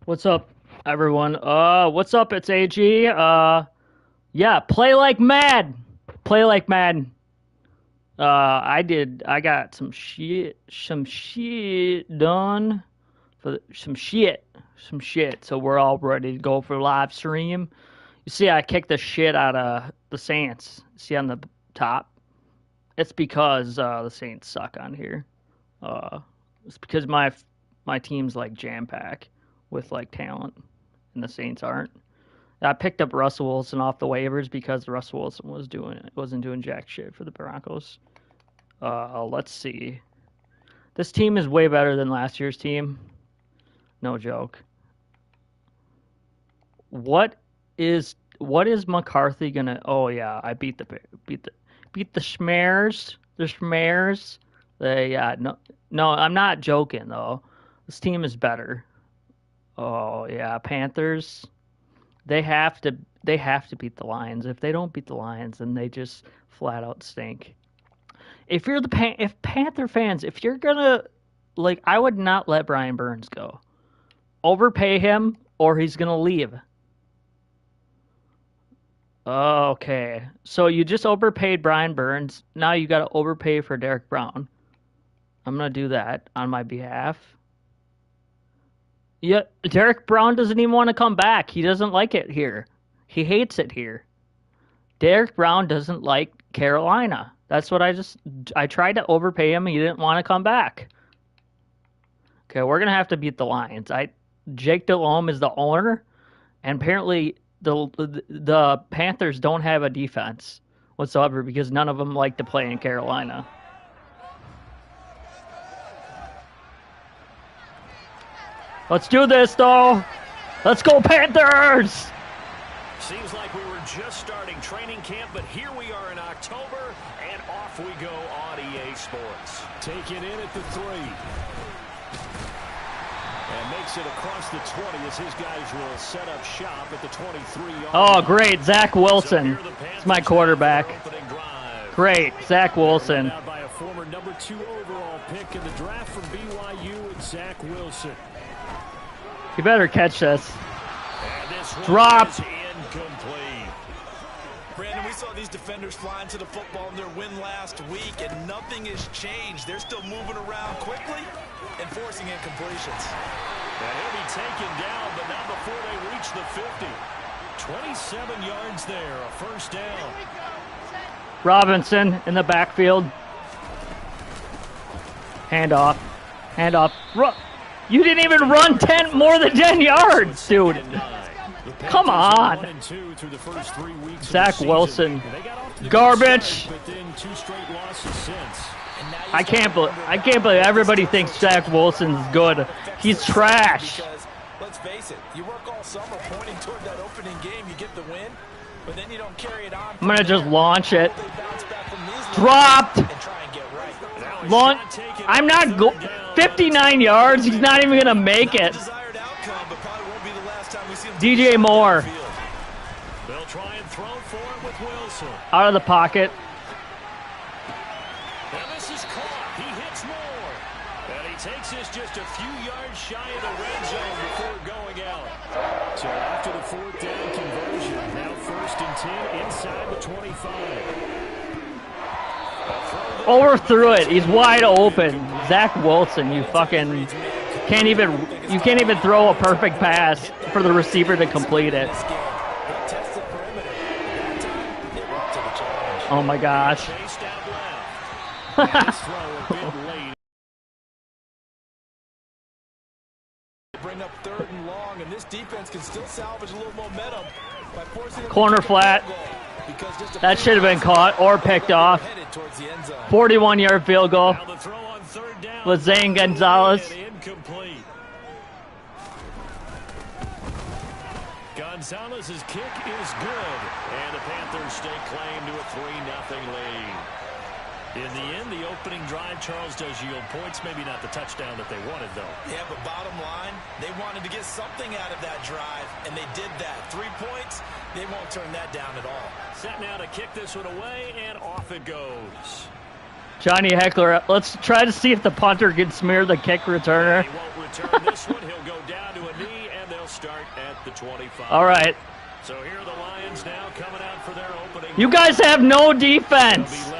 What's up, everyone? What's up? It's AG. Yeah, play like mad. Play like mad. I got some shit done for some shit. So we're all ready to go for live stream. You see, I kicked the shit out of the Saints. See on the top? It's because the Saints suck on here. Uh, it's because my team's like jam pack with like talent, and the Saints aren't. I picked up Russell Wilson off the waivers because Russell Wilson wasn't doing jack shit for the Broncos. Let's see. This team is way better than last year's team. No joke. What is McCarthy gonna? Oh yeah, I beat the Schmears. The Schmears. No, I'm not joking though. This team is better. Oh yeah, Panthers. They have to beat the Lions. If they don't beat the Lions, then they just flat out stink. If Panther fans, if you're gonna like, I would not let Brian Burns go. Overpay him, or he's gonna leave. Okay, so you just overpaid Brian Burns. Now you got to overpay for Derek Brown. I'm gonna do that on my behalf. Yeah, Derek Brown doesn't even want to come back. He doesn't like it here. He hates it here. Derek Brown doesn't like Carolina. That's what I tried to overpay him. He didn't want to come back. Okay, we're gonna have to beat the Lions. Jake Delhomme is the owner, and apparently the Panthers don't have a defense whatsoever because none of them like to play in Carolina. Let's do this, though. Let's go, Panthers! Seems like we were just starting training camp, but here we are in October, and off we go on EA Sports. Take it in at the 3. And makes it across the 20 as his guys will set up shop at the 23-yard line. Oh, great. Zach Wilson. It's my quarterback. Great. Zach Wilson. By a former number 2 overall pick in the draft from BYU, and Zach Wilson. You better catch this. Drop. Incomplete. Brandon, we saw these defenders fly into the football in their win last week, and nothing has changed. They're still moving around quickly and forcing incompletions. And he'll be taken down, but not before they reach the 50. 27 yards there, a first down. Robinson in the backfield. Handoff. You didn't even run more than 10 yards, dude. Come on. Zach Wilson. Garbage. I can't believe everybody thinks Zach Wilson's good. He's trash. Let's face it, you work all summer pointing toward that opening game, you get the win, but then you don't carry it on. I'm gonna just launch it. Dropped. Launch. I'm not 59 yards. He's not even gonna make it. DJ Moore. They'll try and throw for it with Wilson. Out of the pocket. And this is caught. He hits Moore. And he takes this just a few yards shy of the red zone before going out. So after the 4th down conversion, now 1st and 10 inside the 25. Overthrew it. He's wide open. Zach Wilson, you fucking can't even throw a perfect pass for the receiver to complete it. Oh my gosh. Bring up 3rd and long, and this defense can still salvage a little momentum by forcing it. Corner flat. That should have been caught or picked off. 41-yard field goal with Zane Gonzalez. Gonzalez's kick is good, and the Panthers stake claim to a 3-0 lead. In the end, the opening drive, Charles, does yield points. Maybe not the touchdown that they wanted, though. Yeah, but bottom line, they wanted to get something out of that drive, and they did that. 3 points, they won't turn that down at all. Set now to kick this one away, and off it goes. Johnny Heckler, let's try to see if the punter can smear the kick returner. He won't return this one. He'll go down to a knee, and they'll start at the 25. All right. So here are the Lions now coming out for their opening. You guys have no defense.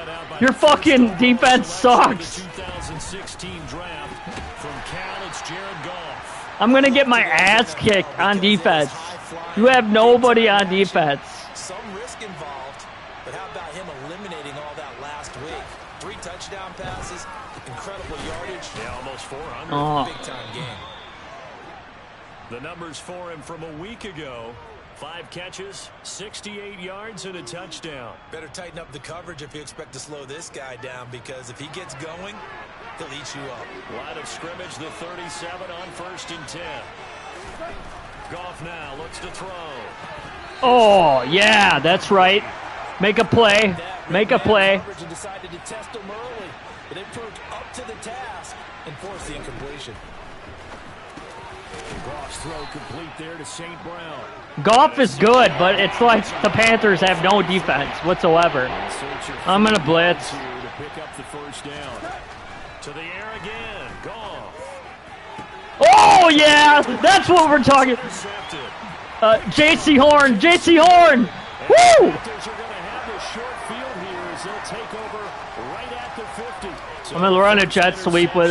Your fucking defense sucks. 2016 draft from Cal, it's Jared Goff. I'm going to get my ass kicked on defense. You have nobody on defense. Some risk involved, but how about him eliminating all that last week? 3 touchdown passes, incredible yardage. Yeah, almost 400. Big-time game. The numbers for him from a week ago. 5 catches, 68 yards, and a touchdown. Better tighten up the coverage if you expect to slow this guy down, because if he gets going, he'll eat you up. Line of scrimmage, the 37 on 1st and 10. Goff now looks to throw. Oh, yeah, that's right. Make a play. Make a play. Decided to test him early, but they proved up to the task and forced the incompletion. Goff's throw complete there to St. Brown. Goff is good, but it's like the Panthers have no defense whatsoever. I'm going to blitz. To pick up the first down. To the air again. Goff. Oh, yeah, that's what we're talking. J.C. Horn. J.C. Horn. Woo! I'm going to run a jet sweep with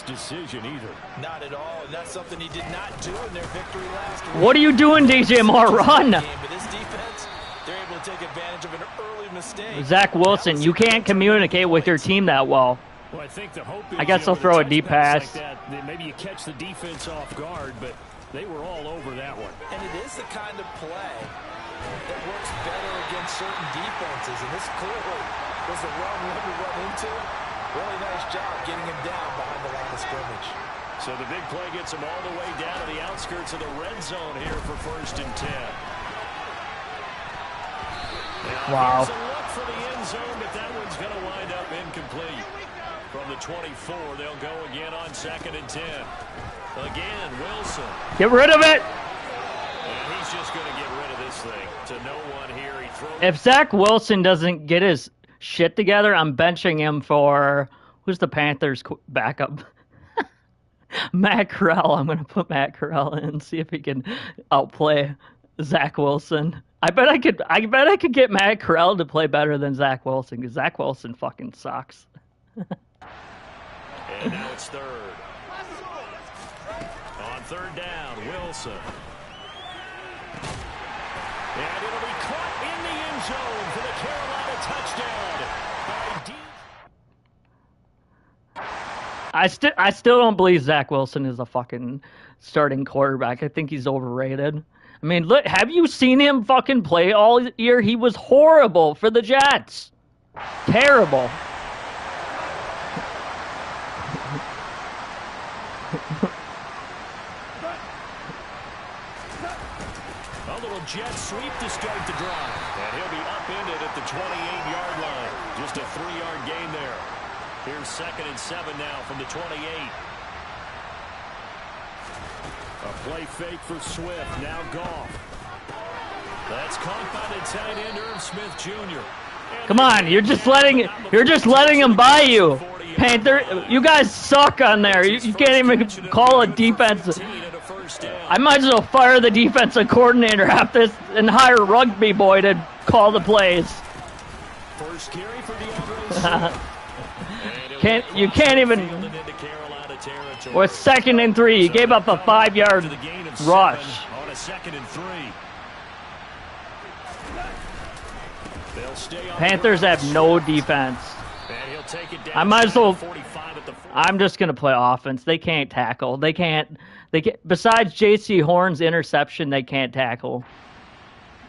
decision either. Not at all, and that's something he did not do in their victory last week. What are you doing, DJ Moore? Run! But this defense, they're able to take advantage of an early mistake. Zach Wilson, you can't communicate with your team that well. Well, I think the hope is, I guess I'll throw a deep pass. Like that, maybe you catch the defense off guard, but they were all over that one. And it is the kind of play that works better against certain defenses, and this clearly was the wrong one to run into. Really nice job getting him down behind the line of scrimmage. So the big play gets him all the way down to the outskirts of the red zone here for 1st and 10. Now, wow. Here's a look for the end zone, but that one's going to wind up incomplete. From the 24, they'll go again on 2nd and 10. Again, Wilson. Get rid of it. And he's just going to get rid of this thing to no one here. He throws. If Zach Wilson doesn't get his shit together, I'm benching him for who's the Panthers backup? Matt Corral. I'm going to put Matt Corral in, see if he can outplay Zach Wilson. I bet I could get Matt Corral to play better than Zach Wilson, because Zach Wilson fucking sucks. And now it's 3rd. On 3rd down, Wilson. And it'll be caught in the end zone for the Carolina touchdown. I still don't believe Zach Wilson is a fucking starting quarterback. I think he's overrated. I mean, look, have you seen him fucking play all year? He was horrible for the Jets. Terrible. A little jet sweep to start the drive. And he'll be upended at the 28-yard line. Just a 3-yard gain there. Here's 2nd and 7 now from the 28. A play fake for Swift. Now Goff. That's caught by the tight end, Irv Smith Jr. Come on, you're just letting him by you. Panther, you guys suck on there. You can't even call a defense. I might as well fire the defensive coordinator after this and hire Rugby Boy to call the plays. First carry for You can't even. Or 2nd and 3. You gave up a 5-yard rush. On a 2nd and 3. Panthers have no defense. I might as well. I'm just gonna play offense. They can't tackle. They can't. Besides J.C. Horn's interception, they can't tackle.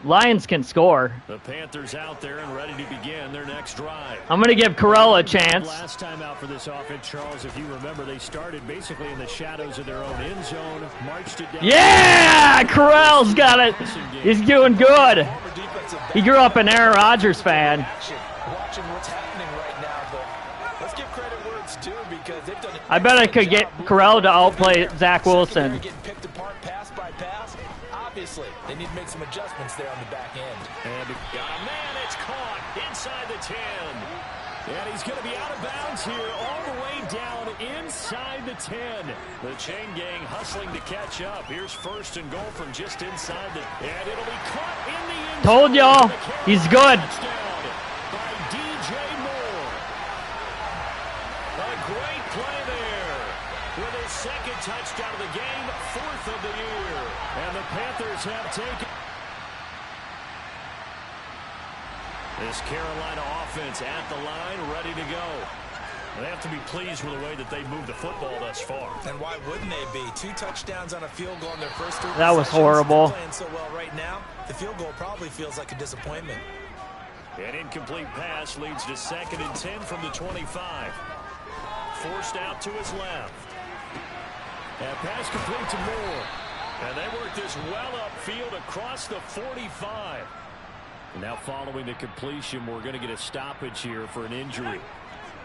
Lions can score. The Panthers out there and ready to begin their next drive. I'm going to give Corral a chance. Last time out for this offense, Charles, if you remember, they started basically in the shadows of their own end zone, marched it down. Yeah! Corral's got it. He's doing good. He grew up an Aaron Rodgers fan. Watching what's happening right now, but let's give credit where it's due, because they've done it. I bet I could get Corral to outplay Zach Wilson. Getting picked apart pass by pass. Obviously, they need to make some adjustments there on the back end. And got a man, it's caught inside the 10. And he's going to be out of bounds here all the way down inside the 10. The chain gang hustling to catch up. Here's first and goal from just inside the... And it'll be caught in the end zone. Told y'all, he's good. Touchdown by DJ Moore. A great play there. With his second touchdown of the game, 4th of the year. And the Panthers have taken... This Carolina offense at the line, ready to go. They have to be pleased with the way that they moved the football thus far. And why wouldn't they be? 2 touchdowns on a field goal in their first 3 That was horrible. They're playing so well right now, the field goal probably feels like a disappointment. An incomplete pass leads to 2nd and 10 from the 25. Forced out to his left. And pass complete to Moore. And they work this well upfield across the 45. Now following the completion, we're going to get a stoppage here for an injury.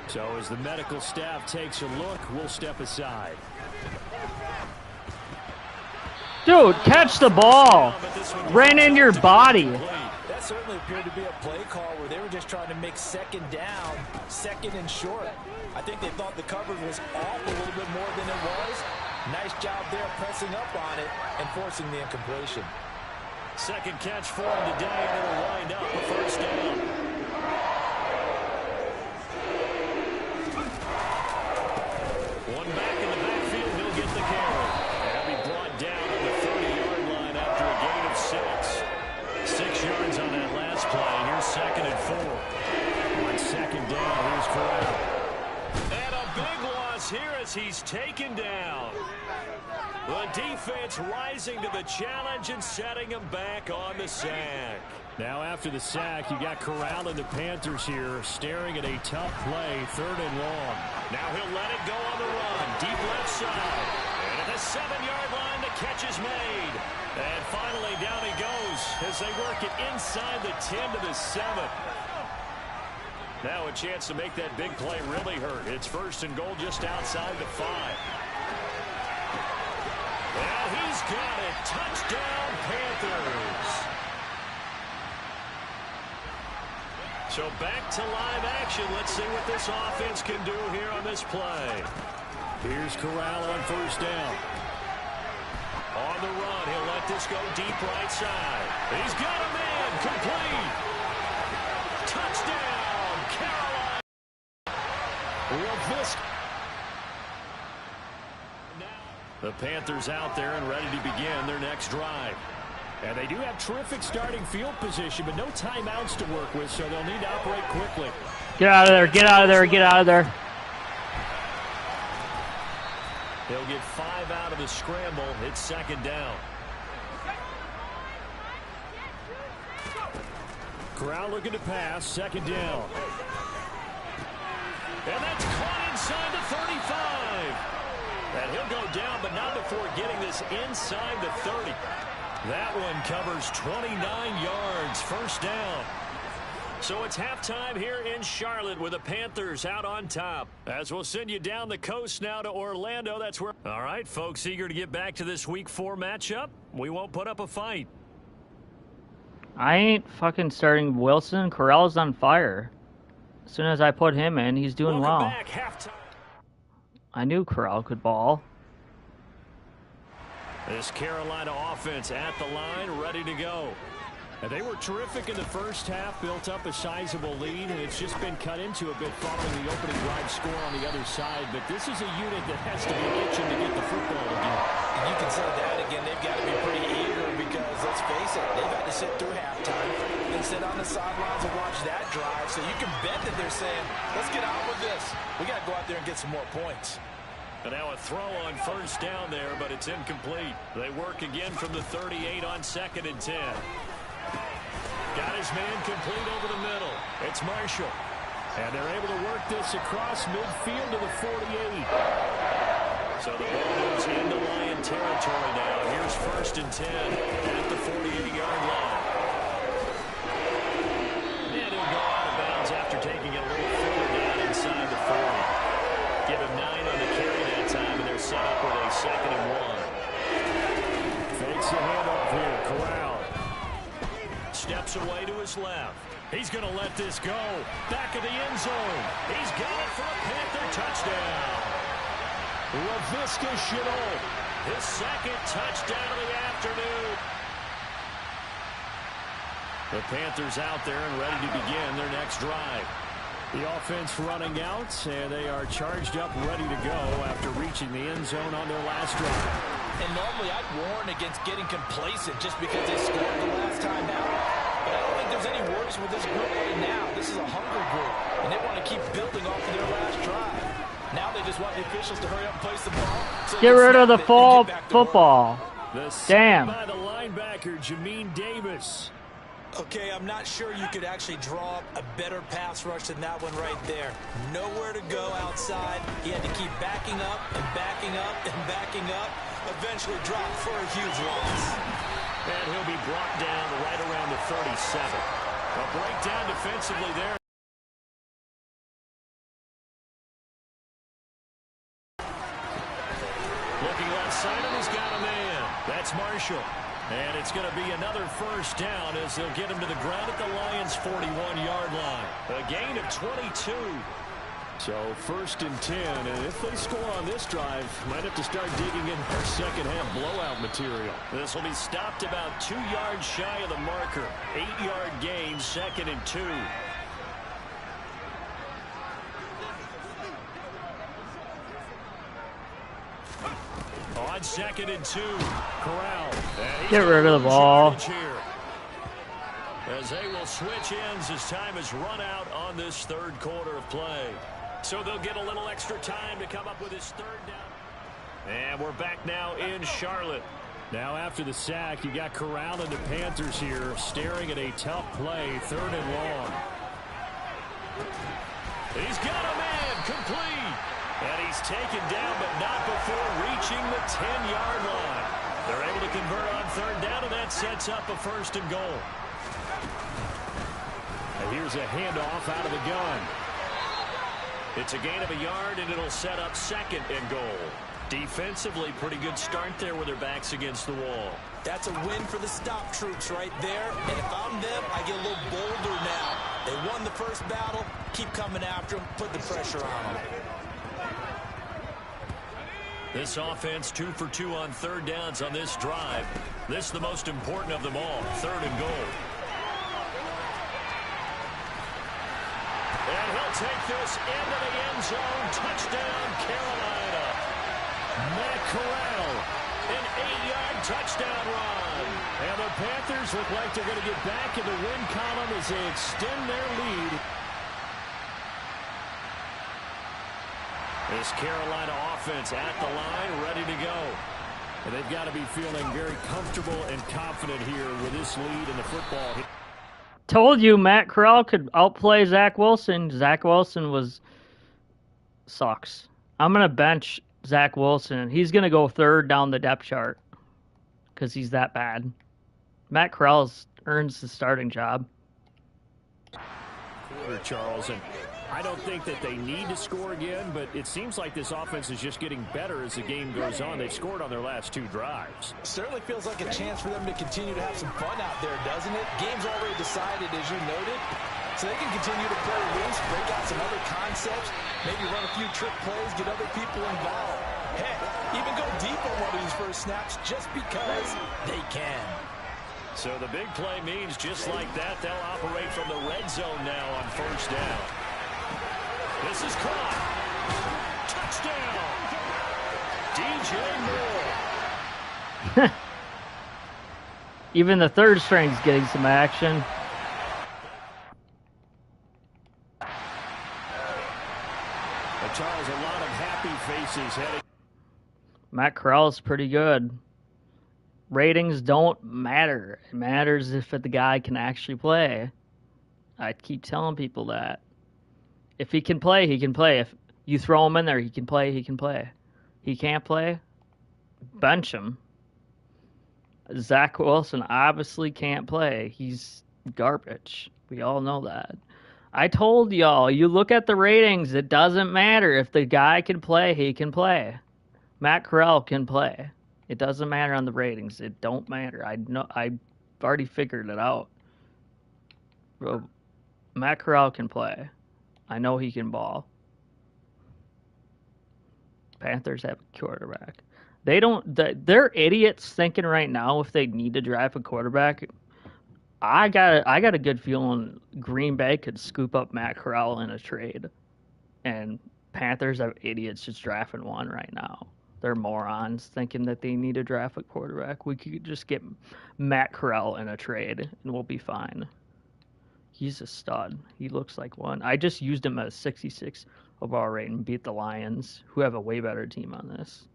So as the medical staff takes a look, we'll step aside. Dude, catch the ball. Ran into your body. That certainly appeared to be a play call where they were just trying to make 2nd down, 2nd and short. I think they thought the coverage was off a little bit more than it was. Nice job there pressing up on it and forcing the incompletion. Second catch for him today, and it'll wind up a first down. One back in the backfield, he'll get the carry. And he'll be brought down on the 30-yard line after a gain of 6. 6 yards on that last play. Here's 2nd and 4. On 2nd down, here's Corral. And a big loss here as he's taken down. The defense rising to the challenge and setting him back on the sack. Now after the sack, you got Corral and the Panthers here staring at a tough play, 3rd and long. Now he'll let it go on the run, deep left side. And at the 7-yard line, the catch is made. And finally down he goes as they work it inside the 10 to the 7. Now a chance to make that big play really hurt. It's 1st and goal just outside the 5. And he's got it. Touchdown, Panthers. So back to live action. Let's see what this offense can do here on this play. Here's Corral on 1st down. On the run, he'll let this go deep right side. He's got a man. Complete. Touchdown, Carolina. Real The Panthers out there and ready to begin their next drive. And they do have terrific starting field position, but no timeouts to work with, so they'll need to operate quickly. Get out of there, get out of there, get out of there. They'll get 5 out of the scramble. It's 2nd down. Corral looking to pass, 2nd down. And that's caught inside the 35. And he'll go down, but not before getting this inside the 30. That one covers 29 yards, 1st down. So it's halftime here in Charlotte with the Panthers out on top. As we'll send you down the coast now to Orlando. That's where... All right, folks, eager to get back to this Week 4 matchup. We won't put up a fight. I ain't fucking starting Wilson. Corral's on fire. As soon as I put him in, he's doing well. Back, halftime. I knew Corral could ball. This Carolina offense at the line, ready to go. And they were terrific in the first half, built up a sizable lead, and it's just been cut into a bit following the opening drive score on the other side. But this is a unit that has to be itching to get the football again. And you can say that again. They've got to be pretty eager because, let's face it, they've had to sit through halftime and sit on the sidelines and watch that drive. So you can bet that they're saying, let's get on with this. We got to go out there and get some more points. And now a throw on 1st down there, but it's incomplete. They work again from the 38 on 2nd and 10. Got his man complete over the middle. It's Marshall. And they're able to work this across midfield to the 48. So the ball moves into Lion territory now. Here's 1st and 10 at the 48-yard line. And he'll go out of bounds after taking it a little further down inside the 40. Give him 9 on the carry that time, and they're set up with a 2nd and 1. Fakes the handoff here. Corral steps away to his left. He's going to let this go. Back of the end zone. He's got it for a Panther touchdown. LaVisca Chenault, his second touchdown of the afternoon. The Panthers out there and ready to begin their next drive. The offense running out, and they are charged up, ready to go after reaching the end zone on their last drive. And normally I'd warn against getting complacent just because they scored the last time out. But I don't think there's any worries with this group right now. This is a hungry group, and they want to keep building off of their last drive. Now they just want the officials to hurry up and place the ball. So get rid of the fall football. Damn. By the linebacker, Jamin Davis. Okay, I'm not sure you could actually draw up a better pass rush than that one right there. Nowhere to go outside. He had to keep backing up and backing up and backing up. Eventually dropped for a huge loss. And he'll be brought down right around the 37. A breakdown defensively there. Looking left side, and he's got a man. That's Marshall. And it's going to be another first down as they'll get him to the ground at the Lions' 41-yard line. A gain of 22. So first and 10, and if they score on this drive, might have to start digging in their second-half blowout material. This will be stopped about 2 yards shy of the marker. 8-yard gain, 2nd and 2. On 2nd and 2, Corral. Get rid of the ball. As they will switch ends as time has run out on this third quarter of play. So they'll get a little extra time to come up with his third down. And we're back now in Charlotte. Now after the sack, you got Corral and the Panthers here staring at a tough play, 3rd and long. He's got a man, complete. And he's taken down, but not before reaching the 10-yard line. They're able to convert on 3rd down, and that sets up a 1st and goal. And here's a handoff out of the gun. It's a gain of a yard, and it'll set up 2nd and goal. Defensively, pretty good start there with their backs against the wall. That's a win for the stop troops right there. And if I'm them, I get a little bolder now. They won the first battle. Keep coming after them. Put the pressure on them. This offense 2 for 2 on 3rd downs on this drive. This is the most important of them all, 3rd and goal. And he'll take this into the end zone. Touchdown, Carolina. Matt Corral, an 8-yard touchdown run. And the Panthers look like they're going to get back in the win column as they extend their lead. This Carolina offense at the line, ready to go. And they've got to be feeling very comfortable and confident here with this lead in the football. Told you Matt Corral could outplay Zach Wilson. Zach Wilson sucks. I'm going to bench Zach Wilson. He's going to go 3rd down the depth chart because he's that bad. Matt Corral earns the starting job. Charles, and I don't think that they need to score again, but it seems like this offense is just getting better as the game goes on. They've scored on their last 2 drives. Certainly feels like a chance for them to continue to have some fun out there, doesn't it? Game's already decided, as you noted, so they can continue to play loose, break out some other concepts, maybe run a few trick plays, get other people involved. Heck, even go deep on one of these first snaps just because they can. So the big play means just like that, they'll operate from the red zone now on 1st down. This is caught. Touchdown. DJ Moore. Even the 3rd string's getting some action. Charles, a lot of happy faces heading. Matt Corral's pretty good. Ratings don't matter. It matters if the guy can actually play. I keep telling people that. If he can play, he can play. If you throw him in there, he can play, he can play. He can't play, bench him. Zach Wilson obviously can't play. He's garbage. We all know that. I told y'all, you look at the ratings, it doesn't matter. If the guy can play, he can play. Matt Corral can play. It doesn't matter on the ratings. It don't matter. I know. I've already figured it out. Matt Corral can play. I know he can ball. Panthers have a quarterback. They don't. They're idiots thinking right now if they need to draft a quarterback. I got a good feeling Green Bay could scoop up Matt Corral in a trade, and Panthers have idiots just drafting one right now. They're morons thinking that they need to draft a quarterback. We could just get Matt Corral in a trade, and we'll be fine. He's a stud. He looks like one. I just used him at a 66 overall rate and beat the Lions, who have a way better team on this.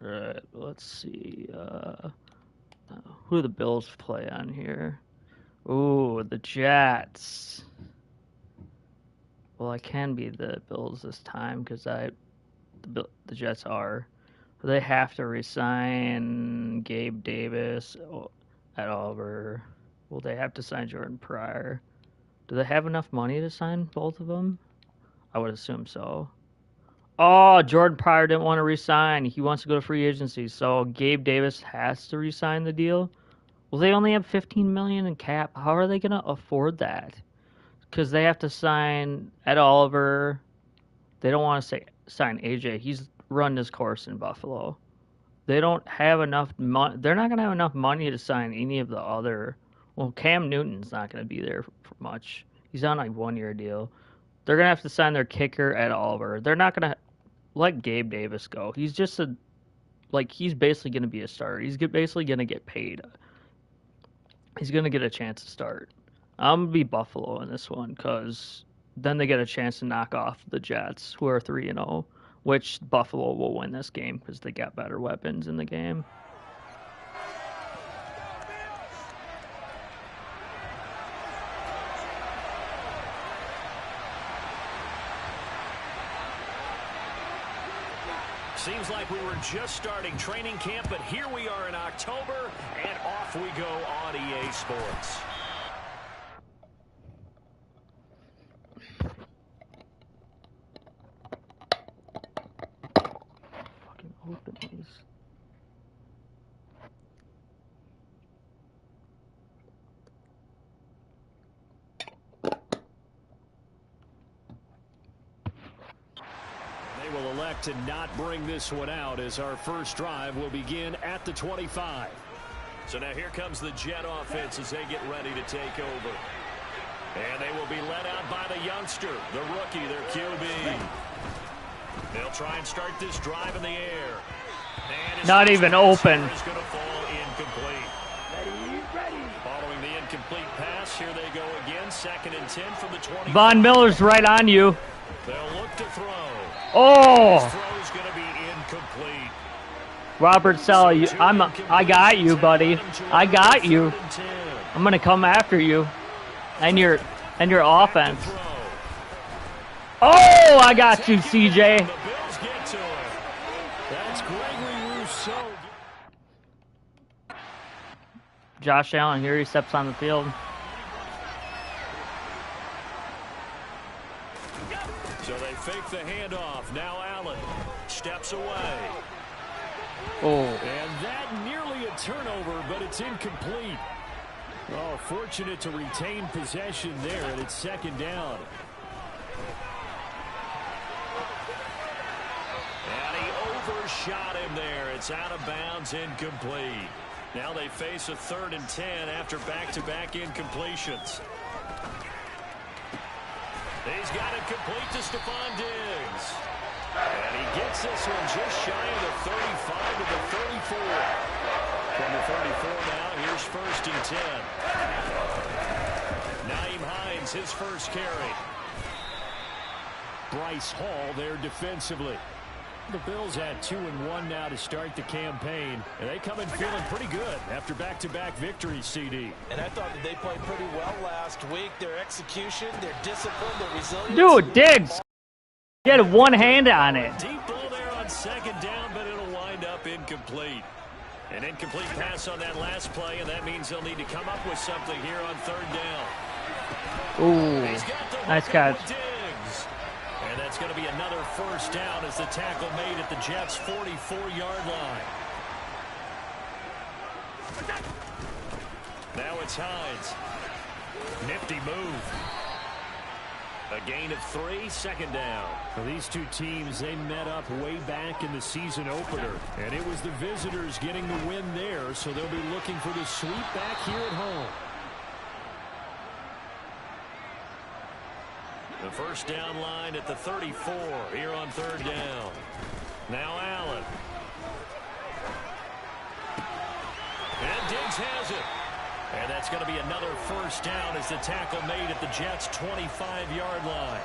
All right, let's see. Who do the Bills play on here? Ooh, the Jets. Well, I can be the Bills this time because the Jets are. They have to resign Gabe Davis at Oliver. Will they have to sign Jordan Pryor? Do they have enough money to sign both of them? I would assume so. Oh, Jordan Pryor didn't want to resign. He wants to go to free agency, so Gabe Davis has to resign the deal. Well, they only have $15 million in cap. How are they going to afford that? Because they have to sign Ed Oliver. They don't want to sign AJ. He's run his course in Buffalo. They don't have enough money. They're not going to have enough money to sign any of the other. Well, Cam Newton's not going to be there for much. He's on a 1-year deal. They're going to have to sign their kicker Ed Oliver. They're not going to let Gabe Davis go. He's just he's basically going to be a starter. He's basically going to get paid. He's going to get a chance to start. I'm going to be Buffalo in this one because then they get a chance to knock off the Jets, who are 3-0, which Buffalo will win this game because they got better weapons in the game. Seems like we were just starting training camp, but here we are in October, and off we go on EA Sports. Fucking open these. Will elect to not bring this one out as our first drive will begin at the 25. So now here comes the Jet offense as they get ready to take over. And they will be led out by the youngster, the rookie, their QB. They'll try and start this drive in the air. And not even open. Is going to fall incomplete. Ready. Following the incomplete pass, here they go again. 2nd and 10 from the 20. Von Miller's right on you. They'll look to throw. Oh! This throw's going to be incomplete. Robert Sella, I got you, buddy. I got you. I'm gonna come after you, and your offense. Oh, I got you, CJ. The Bills get to it. That's Gregory Rousseau. Josh Allen here. He steps on the field. So they fake the handoff. Now Allen steps away. Oh. And that nearly a turnover, but it's incomplete. Oh, fortunate to retain possession there, and it's 2nd down. And he overshot him there. It's out of bounds, incomplete. Now they face a 3rd and 10 after back-to-back incompletions. He's got it complete to Stephon Diggs. And he gets this one just shy of the 35 to the 34. From the 34 now, here's 1st and 10. Nyheim Hines, his first carry. Bryce Hall there defensively. The Bills had 2-1 now to start the campaign, and they come in feeling pretty good after back-to-back victories, CD. And I thought that they played pretty well last week. Their execution, their discipline, their resilience. Dude, Diggs! He had one hand on it. Deep ball there on 2nd down, but it'll wind up incomplete. An incomplete pass on that last play, and that means they'll need to come up with something here on 3rd down. Ooh, nice catch. And that's going to be another 1st down as the tackle made at the Jets' 44-yard line. Now it's Hines. Nifty move. A gain of 3, second down. Well, these two teams, they met up way back in the season opener, and it was the visitors getting the win there, so they'll be looking for the sweep back here at home. The first down line at the 34 here on third down. Now Allen. And Diggs has it. And that's going to be another first down as the tackle made at the Jets' 25-yard line.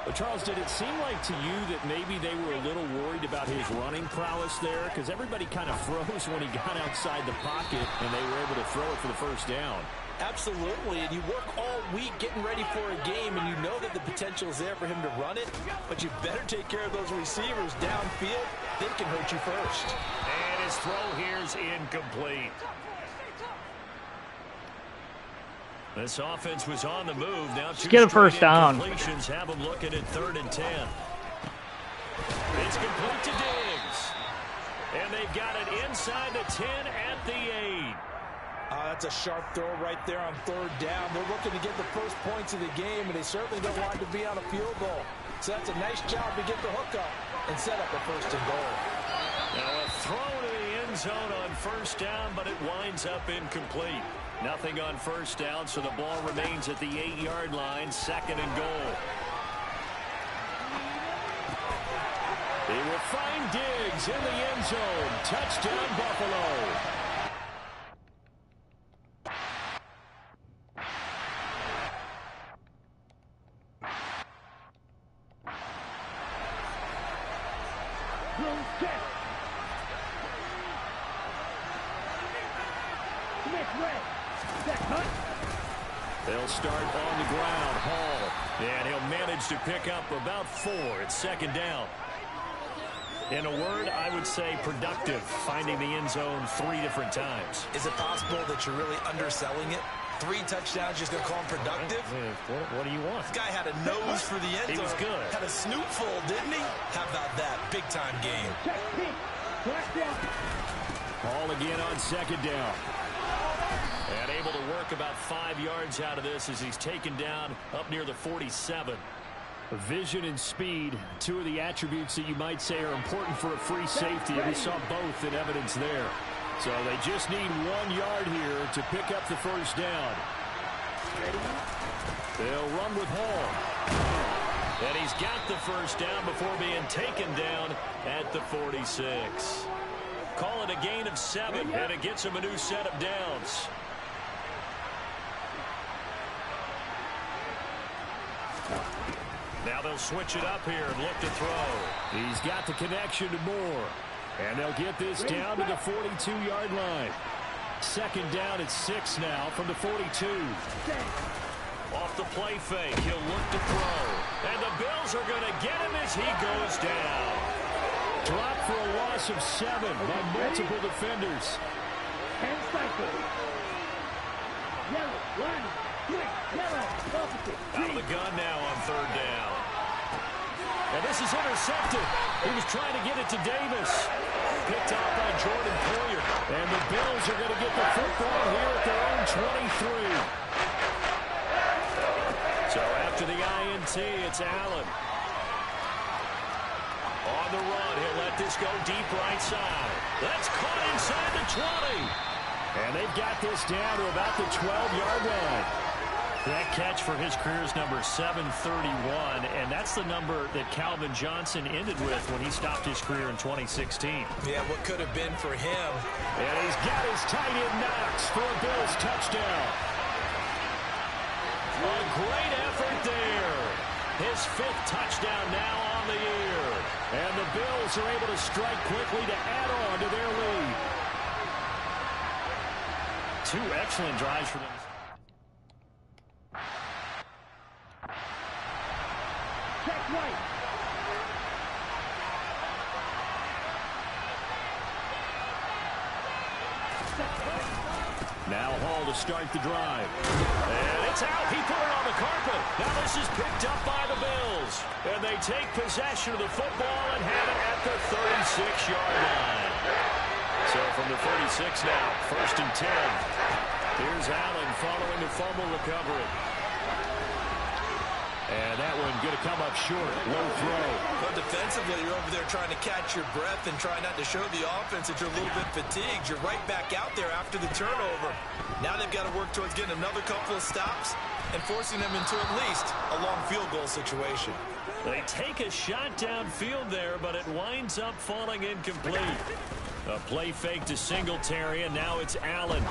But Charles, did it seem like to you that maybe they were a little worried about his running prowess there? Because everybody kind of froze when he got outside the pocket and they were able to throw it for the first down. Absolutely, and you work all week getting ready for a game, and you know that the potential is there for him to run it, but you better take care of those receivers downfield. They can hurt you first. And his throw here's incomplete. This offense was on the move. Now just get a first down. Completions have them looking at 3rd and 10. It's complete to Diggs. And they've got it inside the 10 at the 8. That's a sharp throw right there on 3rd down. They're looking to get the first points of the game, and they certainly don't want to be on a field goal. So that's a nice job to get the hook up and set up a 1st and goal. Now a throw to the end zone on 1st down, but it winds up incomplete. Nothing on 1st down, so the ball remains at the 8-yard line, 2nd and goal. They will find Diggs in the end zone. Touchdown, Buffalo. They'll start on the ground. Hall. And he'll manage to pick up about 4. It's 2nd down. In a word, I would say productive, finding the end zone 3 different times. Is it possible that you're really underselling it? 3 touchdowns, just going to call him productive? What do you want? This guy had a nose for the end zone. He was good. Had a snoot full, didn't he? How about that? Big-time game. Hall again on 2nd down. And able to work about 5 yards out of this as he's taken down up near the 47. Vision and speed, 2 of the attributes that you might say are important for a free safety, and we saw both in evidence there. So they just need 1 yard here to pick up the first down. They'll run with Hall. And he's got the first down before being taken down at the 46. Call it a gain of 7, and it gets him a new set of downs. Now they'll switch it up here and look to throw. He's got the connection to Moore. And they'll get this down to the 42-yard line. 2nd down at 6 now from the 42. Off the play fake, he'll look to throw. And the Bills are going to get him as he goes down. Dropped for a loss of 7 by multiple defenders. Out of the gun now on 3rd down. And this is intercepted. He was trying to get it to Davis. Picked off by Jordan Poyer. And the Bills are going to get the football here at their own 23. So after the INT, it's Allen. On the run, he'll let this go deep right side. That's caught inside the 20. And they've got this down to about the 12-yard line. That catch for his career is number 731, and that's the number that Calvin Johnson ended with when he stopped his career in 2016. Yeah, what could have been for him. And he's got his tight end Knox for a Bills touchdown. A great effort there. His 5th touchdown now on the year. And the Bills are able to strike quickly to add on to their lead. 2 excellent drives for them. Now Hall to start the drive. And it's out. He put it on the carpet. Now this is picked up by the Bills. And they take possession of the football and have it at the 36-yard line. So from the 36 now, 1st and 10. Here's Allen following the fumble recovery. And that one going to come up short. Low throw. But defensively, you're over there trying to catch your breath and try not to show the offense that you're a little bit fatigued. You're right back out there after the turnover. Now they've got to work towards getting another couple of stops and forcing them into at least a long field goal situation. They take a shot downfield there, but it winds up falling incomplete. A play fake to Singletary, and now it's Allen.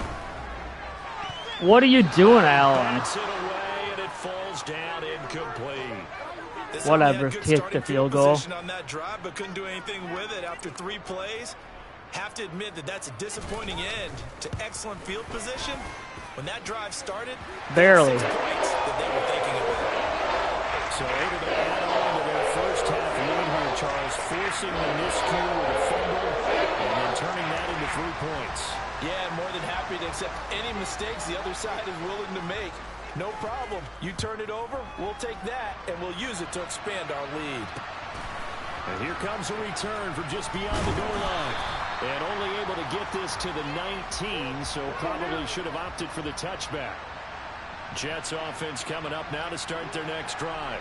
What are you doing, Allen? Bats it away, and it falls down incomplete. Whatever, kick the field goal. On that drive, but couldn't do anything with it after 3 plays. Have to admit that that's a disappointing end to excellent field position. When that drive started, barely. 6 points that they were thinking about. So able to add on to their first half lead here, Charles, forcing the miscue with a fumble and then turning that into 3 points. Yeah, more than happy to accept any mistakes the other side is willing to make. No problem. You turn it over, we'll take that, and we'll use it to expand our lead. And here comes a return from just beyond the goal line. And only able to get this to the 19, so probably should have opted for the touchback. Jets offense coming up now to start their next drive.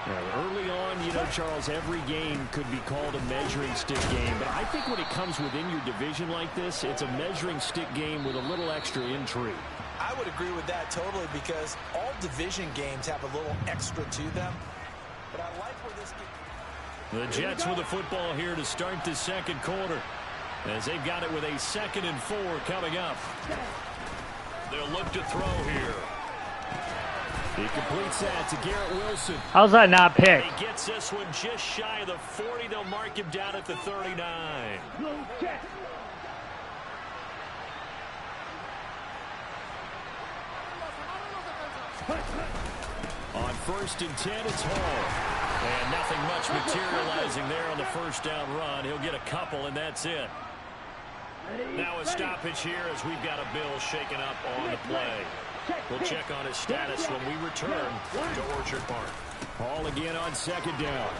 Now, early on, you know, Charles, every game could be called a measuring stick game. But I think when it comes within your division like this, it's a measuring stick game with a little extra intrigue. I would agree with that totally because all division games have a little extra to them. But I like where this game... The Jets with the football here to start the second quarter, as they've got it with a 2nd and 4 coming up. They'll look to throw here. He completes that to Garrett Wilson. How's that not picked? He gets this one just shy of the 40. They'll mark him down at the 39. On 1st and 10, it's Hall. And nothing much materializing there on the first down run. He'll get a couple, and that's it. Now a stoppage here as we've got a Bill shaken up on the play. We'll check on his status when we return to Orchard Park. Hall again on 2nd down.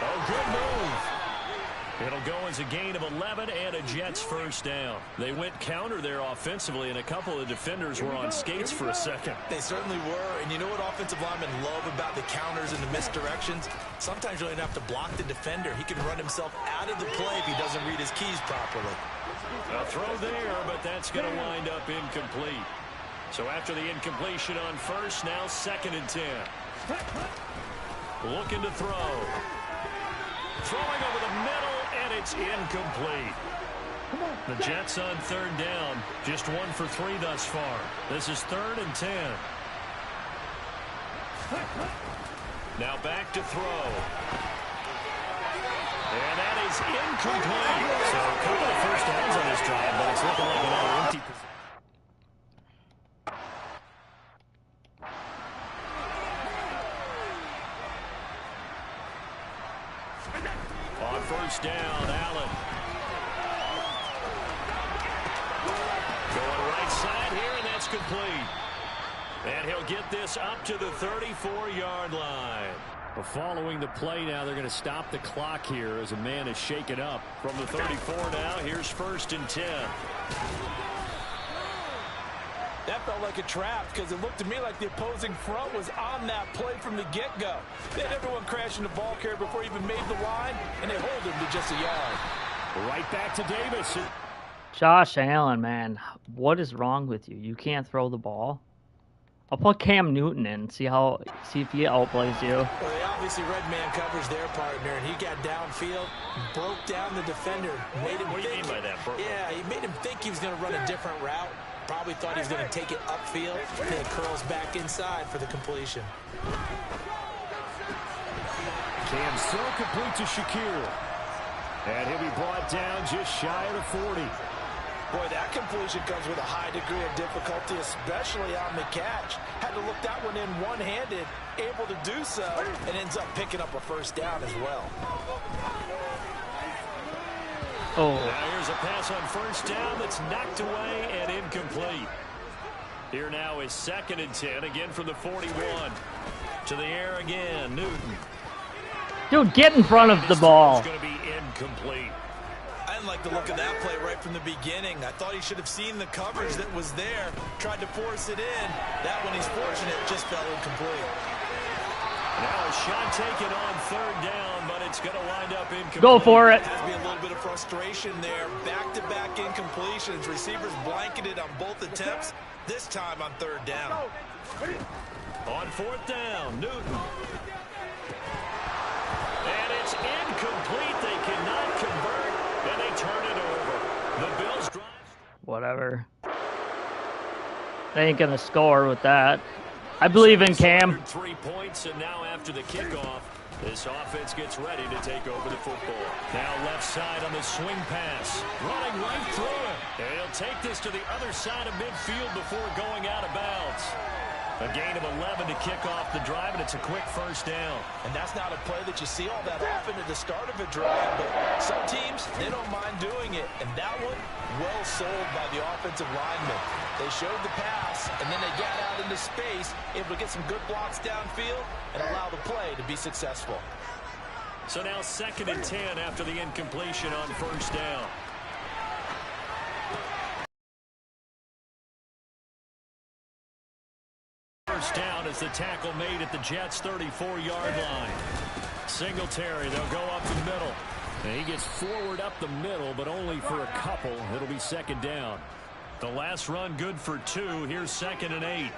Oh, good move. It'll go as a gain of 11 and a Jets first down. They went counter there offensively, and a couple of defenders were on skates for a second. They certainly were, and you know what offensive linemen love about the counters and the misdirections? Sometimes you don't even have to block the defender. He can run himself out of the play if he doesn't read his keys properly. A throw there, but that's going to wind up incomplete. So after the incompletion on first, now 2nd and 10. Looking to throw. Throwing over the middle, and it's incomplete. The Jets on 3rd down. Just 1 for 3 thus far. This is 3rd and 10. Now back to throw. And that is incomplete. So a couple of first downs on this drive, but it's looking like another empty position. On 1st down, Allen. Going right side here, and that's complete. And he'll get this up to the 34-yard line. But following the play now, they're going to stop the clock here as a man is shaken up. From the 34 now, here's 1st and 10. That felt like a trap because it looked to me like the opposing front was on that play from the get-go. They had everyone crashing the ball carrier before he even made the line, and they hold him to just a yard. Right back to Davis. Josh Allen, man, what is wrong with you? You can't throw the ball. I'll put Cam Newton in, see if he outplays you. Well, they obviously red man covers their partner, and he got downfield, broke down the defender, made him What do you mean by that? Yeah, he made him think he was going to run a different route. Probably thought he was going to take it upfield, then it curls back inside for the completion. Cam still complete to Shakir. And he'll be brought down just shy of the 40. Boy, that completion comes with a high degree of difficulty, especially on the catch. Had to look that one in one-handed, able to do so, and ends up picking up a first down as well. Oh. Now here's a pass on 1st down that's knocked away and incomplete. Here now is 2nd and 10, again from the 41. To the air again, Newton. Dude, get in front of the ball. It's going to be incomplete. I didn't like the look of that play right from the beginning. I thought he should have seen the coverage that was there, tried to force it in. That one, he's fortunate, just fell incomplete. Now a shot taken on third down, but it's going to wind up incomplete. Go for it. Has to be a little bit of frustration there. Back-to-back incompletions. Receivers blanketed on both attempts, this time on third down. On fourth down, Newton. And it's incomplete. They cannot convert, and they turn it over. The Bills drive. Whatever. They ain't gonna score with that. I believe in Cam. 3 points, and now after the kickoff, this offense gets ready to take over the football. Now left side on the swing pass. Running right through it. And he'll take this to the other side of midfield before going out of bounds. A gain of 11 to kick off the drive, and it's a quick first down. And that's not a play that you see all that often at the start of a drive, but some teams, they don't mind doing it. And that one, well sold by the offensive lineman. They showed the pass, and then they got out into space, able to get some good blocks downfield and allow the play to be successful. So now 2nd and 10 after the incompletion on first down. First down is the tackle made at the Jets' 34-yard line. Singletary, they'll go up the middle. And he gets forward up the middle, but only for a couple. It'll be 2nd down. The last run good for 2. Here's 2nd and 8.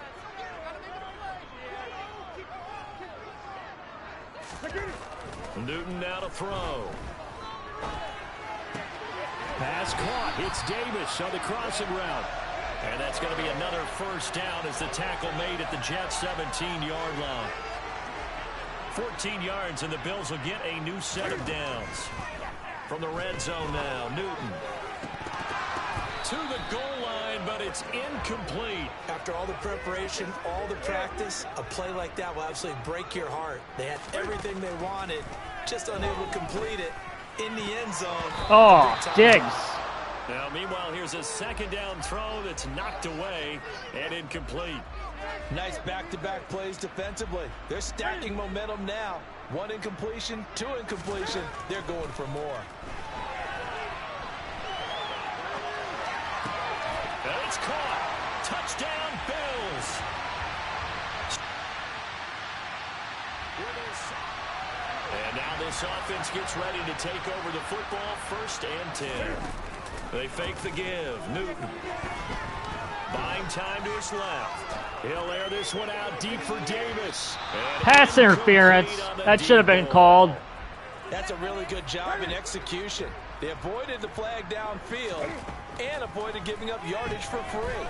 Newton now to throw. Pass caught. It's Davis on the crossing route. And that's going to be another first down as the tackle made at the Jets' 17-yard line. 14 yards, and the Bills will get a new set of downs. From the red zone now, Newton. To the goal line, but it's incomplete. After all the preparation, all the practice, a play like that will absolutely break your heart. They had everything they wanted, just unable to complete it in the end zone. Oh, Diggs. Now, meanwhile, here's a 2nd down throw that's knocked away and incomplete. Nice back-to-back plays defensively. They're stacking momentum now. 1 incompletion, 2 incompletion. They're going for more. And it's caught. Touchdown, Bills. And now this offense gets ready to take over the football. 1st and 10. They fake the give. Newton. Buying time to his left. He'll air this one out deep for Davis. Pass interference. That should have been called. That's a really good job in execution. They avoided the flag downfield and avoided giving up yardage for free.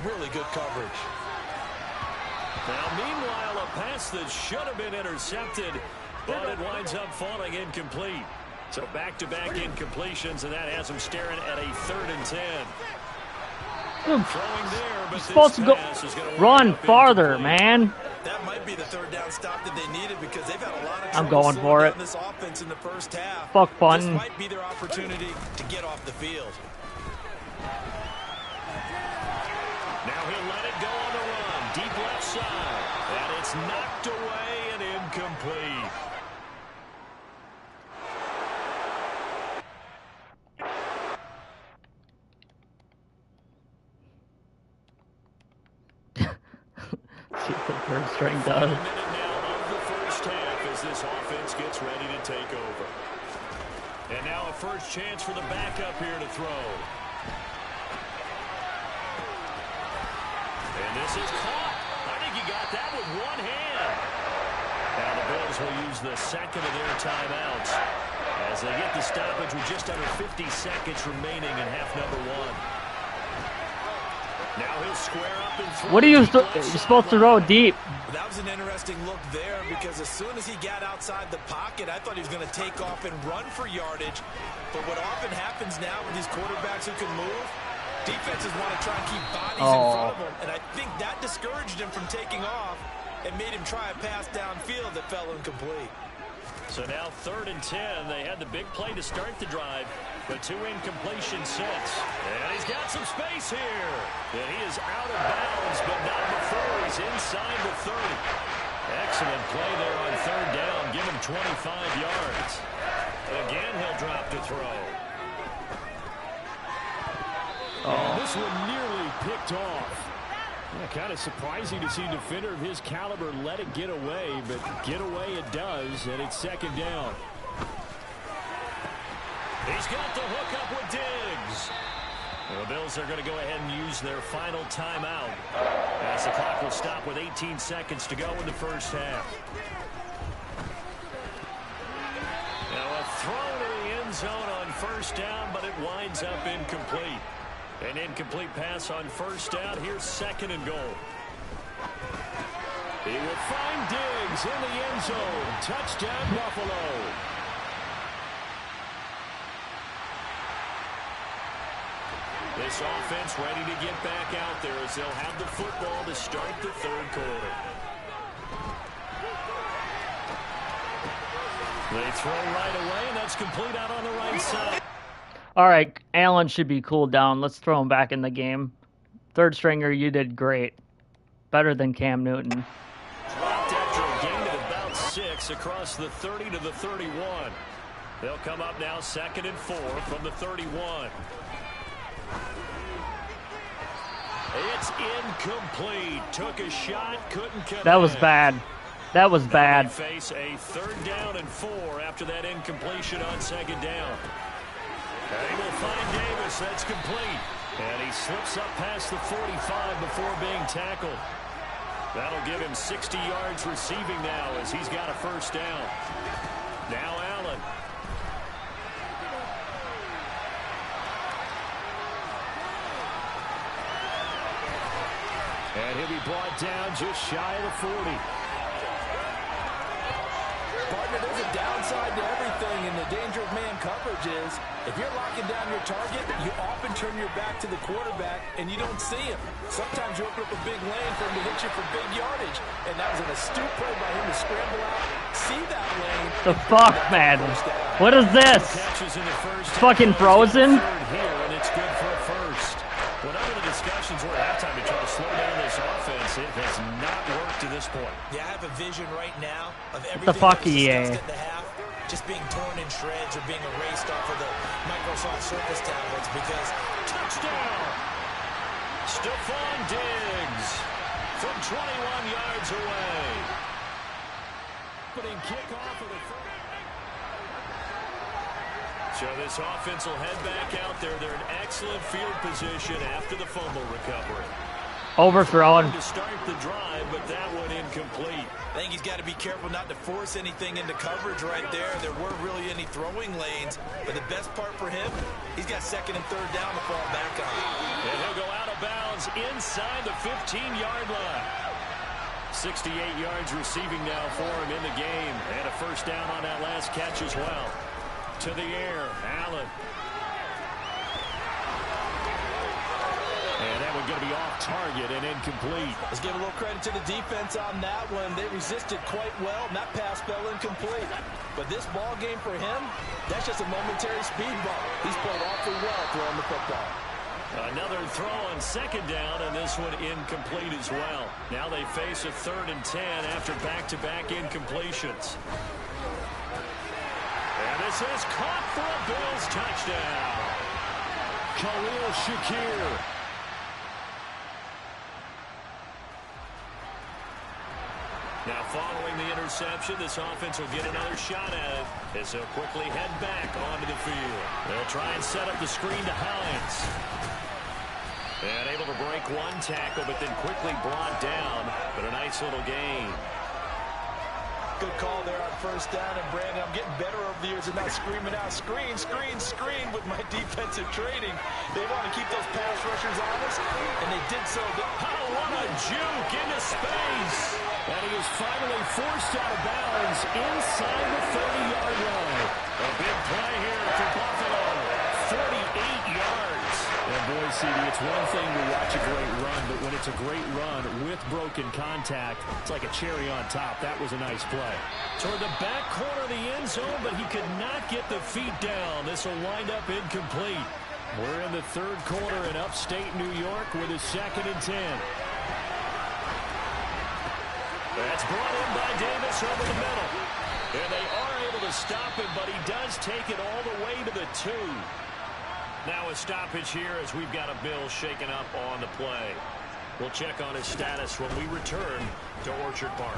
Really good coverage. Now, meanwhile, a pass that should have been intercepted, but it winds up falling incomplete. So back-to-back incompletions, and that has them staring at a 3rd and 10. Throwing there, but you're supposed to go run farther, man. That might be the 3rd down stop that they needed because they've had a lot of I'm trouble going for it. this offense in the first half. Fuck fun. This might be their opportunity to get off the field. Now he'll let it go on the run. Deep left side. And it's knocked away and incomplete. See what the 3rd string does. A minute now of the first half as this offense gets ready to take over. And now a first chance for the backup here to throw. And this is caught. I think he got that with one hand. Now the Bills will use the 2nd of their timeouts as they get the stoppage with just under 50 seconds remaining in half number 1. Now he'll square up and throw. What are you you're supposed to throw deep? That was an interesting look there because as soon as he got outside the pocket, I thought he was going to take off and run for yardage. But what often happens now with these quarterbacks who can move, defenses want to try and keep bodies in front of them. And I think that discouraged him from taking off and made him try a pass downfield that fell incomplete. So now 3rd and 10. They had the big play to start the drive, but 2 incompletions since. And he's got some space here. And he is out of bounds, but not before he's inside the 30. Excellent play there on 3rd down. Give him 25 yards. Again, he'll drop to throw. And this one nearly picked off. Yeah, kind of surprising to see a defender of his caliber let it get away, but get away it does, and it's second down. He's got the hook up with Diggs. The Bills are going to go ahead and use their final timeout as the clock will stop with 18 seconds to go in the first half. Now a throw to the end zone on first down, but it winds up incomplete. An incomplete pass on first down. Here's second and goal. He will find Diggs in the end zone. Touchdown, Buffalo. This offense ready to get back out there as they'll have the football to start the third quarter. They throw right away, and that's complete out on the right side. All right, Allen should be cooled down. Let's throw him back in the game. Third stringer, you did great. Better than Cam Newton. Dropped after a gain of about 6 across the 30 to the 31. They'll come up now 2nd and 4 from the 31. It's incomplete. Took a shot, couldn't connect. That was bad. That was bad. They face a 3rd down and 4 after that incompletion on 2nd down. They will find Davis. That's complete. And he slips up past the 45 before being tackled. That'll give him 60 yards receiving now as he's got a first down. Now Allen. And he'll be brought down just shy of the 40. Partner, there's a downside to everything, and the danger of man coverage is if you're locking down your target, you often turn your back to the quarterback and you don't see him. Sometimes you open up a big lane for him to hit you for big yardage, and that was an astute play by him to scramble out, see that lane. The fuck, man? What is this? Catches in the first. Fucking frozen? Here, and it's good for a first. Whatever the discussions were at halftime to try to slow down this offense, it has not worked to this point. Yeah, I have a vision right now of everything the fuck, that was EA? discussed at the half just being torn in shreds or being erased off of the Microsoft Surface tablets because Touchdown! Stephon Diggs from 21 yards away. Opening kickoff of the first. So this offense will head back out there. They're in excellent field position after the fumble recovery. Overthrown. To start the drive, but that one incomplete. I think he's got to be careful not to force anything into coverage right there. There weren't really any throwing lanes, but the best part for him, he's got 2nd and 3rd down to fall back on. And he'll go out of bounds inside the 15-yard line. 68 yards receiving now for him in the game, and a first down on that last catch as well. To the air, Allen. And that one going to be off target and incomplete. Let's give a little credit to the defense on that one. They resisted quite well, and that pass fell incomplete. But this ball game for him, that's just a momentary speed bump. He's played awfully well throwing the football. Another throw on 2nd down, and this one incomplete as well. Now they face a 3rd and 10 after back-to-back incompletions. And this is caught for a Bills touchdown. Khalil Shakir. Now following the interception, this offense will get another shot at it as they'll quickly head back onto the field. They'll try and set up the screen to Hines. And able to break one tackle, but then quickly brought down. But a nice little gain. Good call there on first down, and Brandon, I'm getting better over the years and not screaming out, screen, screen, screen with my defensive training. They want to keep those pass rushers honest, and they did so. Oh, what a juke into space. And he is finally forced out of bounds inside the 30-yard line. A big play here for Buffalo. 48 yards. And boy, CD, it's one thing to watch a great run, but when it's a great run with broken contact, it's like a cherry on top. That was a nice play. Toward the back corner of the end zone, but he could not get the feet down. This will wind up incomplete. We're in the third quarter in upstate New York with a 2nd and 10. That's brought in by Davis over the middle. And they are able to stop him, but he does take it all the way to the 2. Now a stoppage here as we've got a Bill shaken up on the play. We'll check on his status when we return to Orchard Park.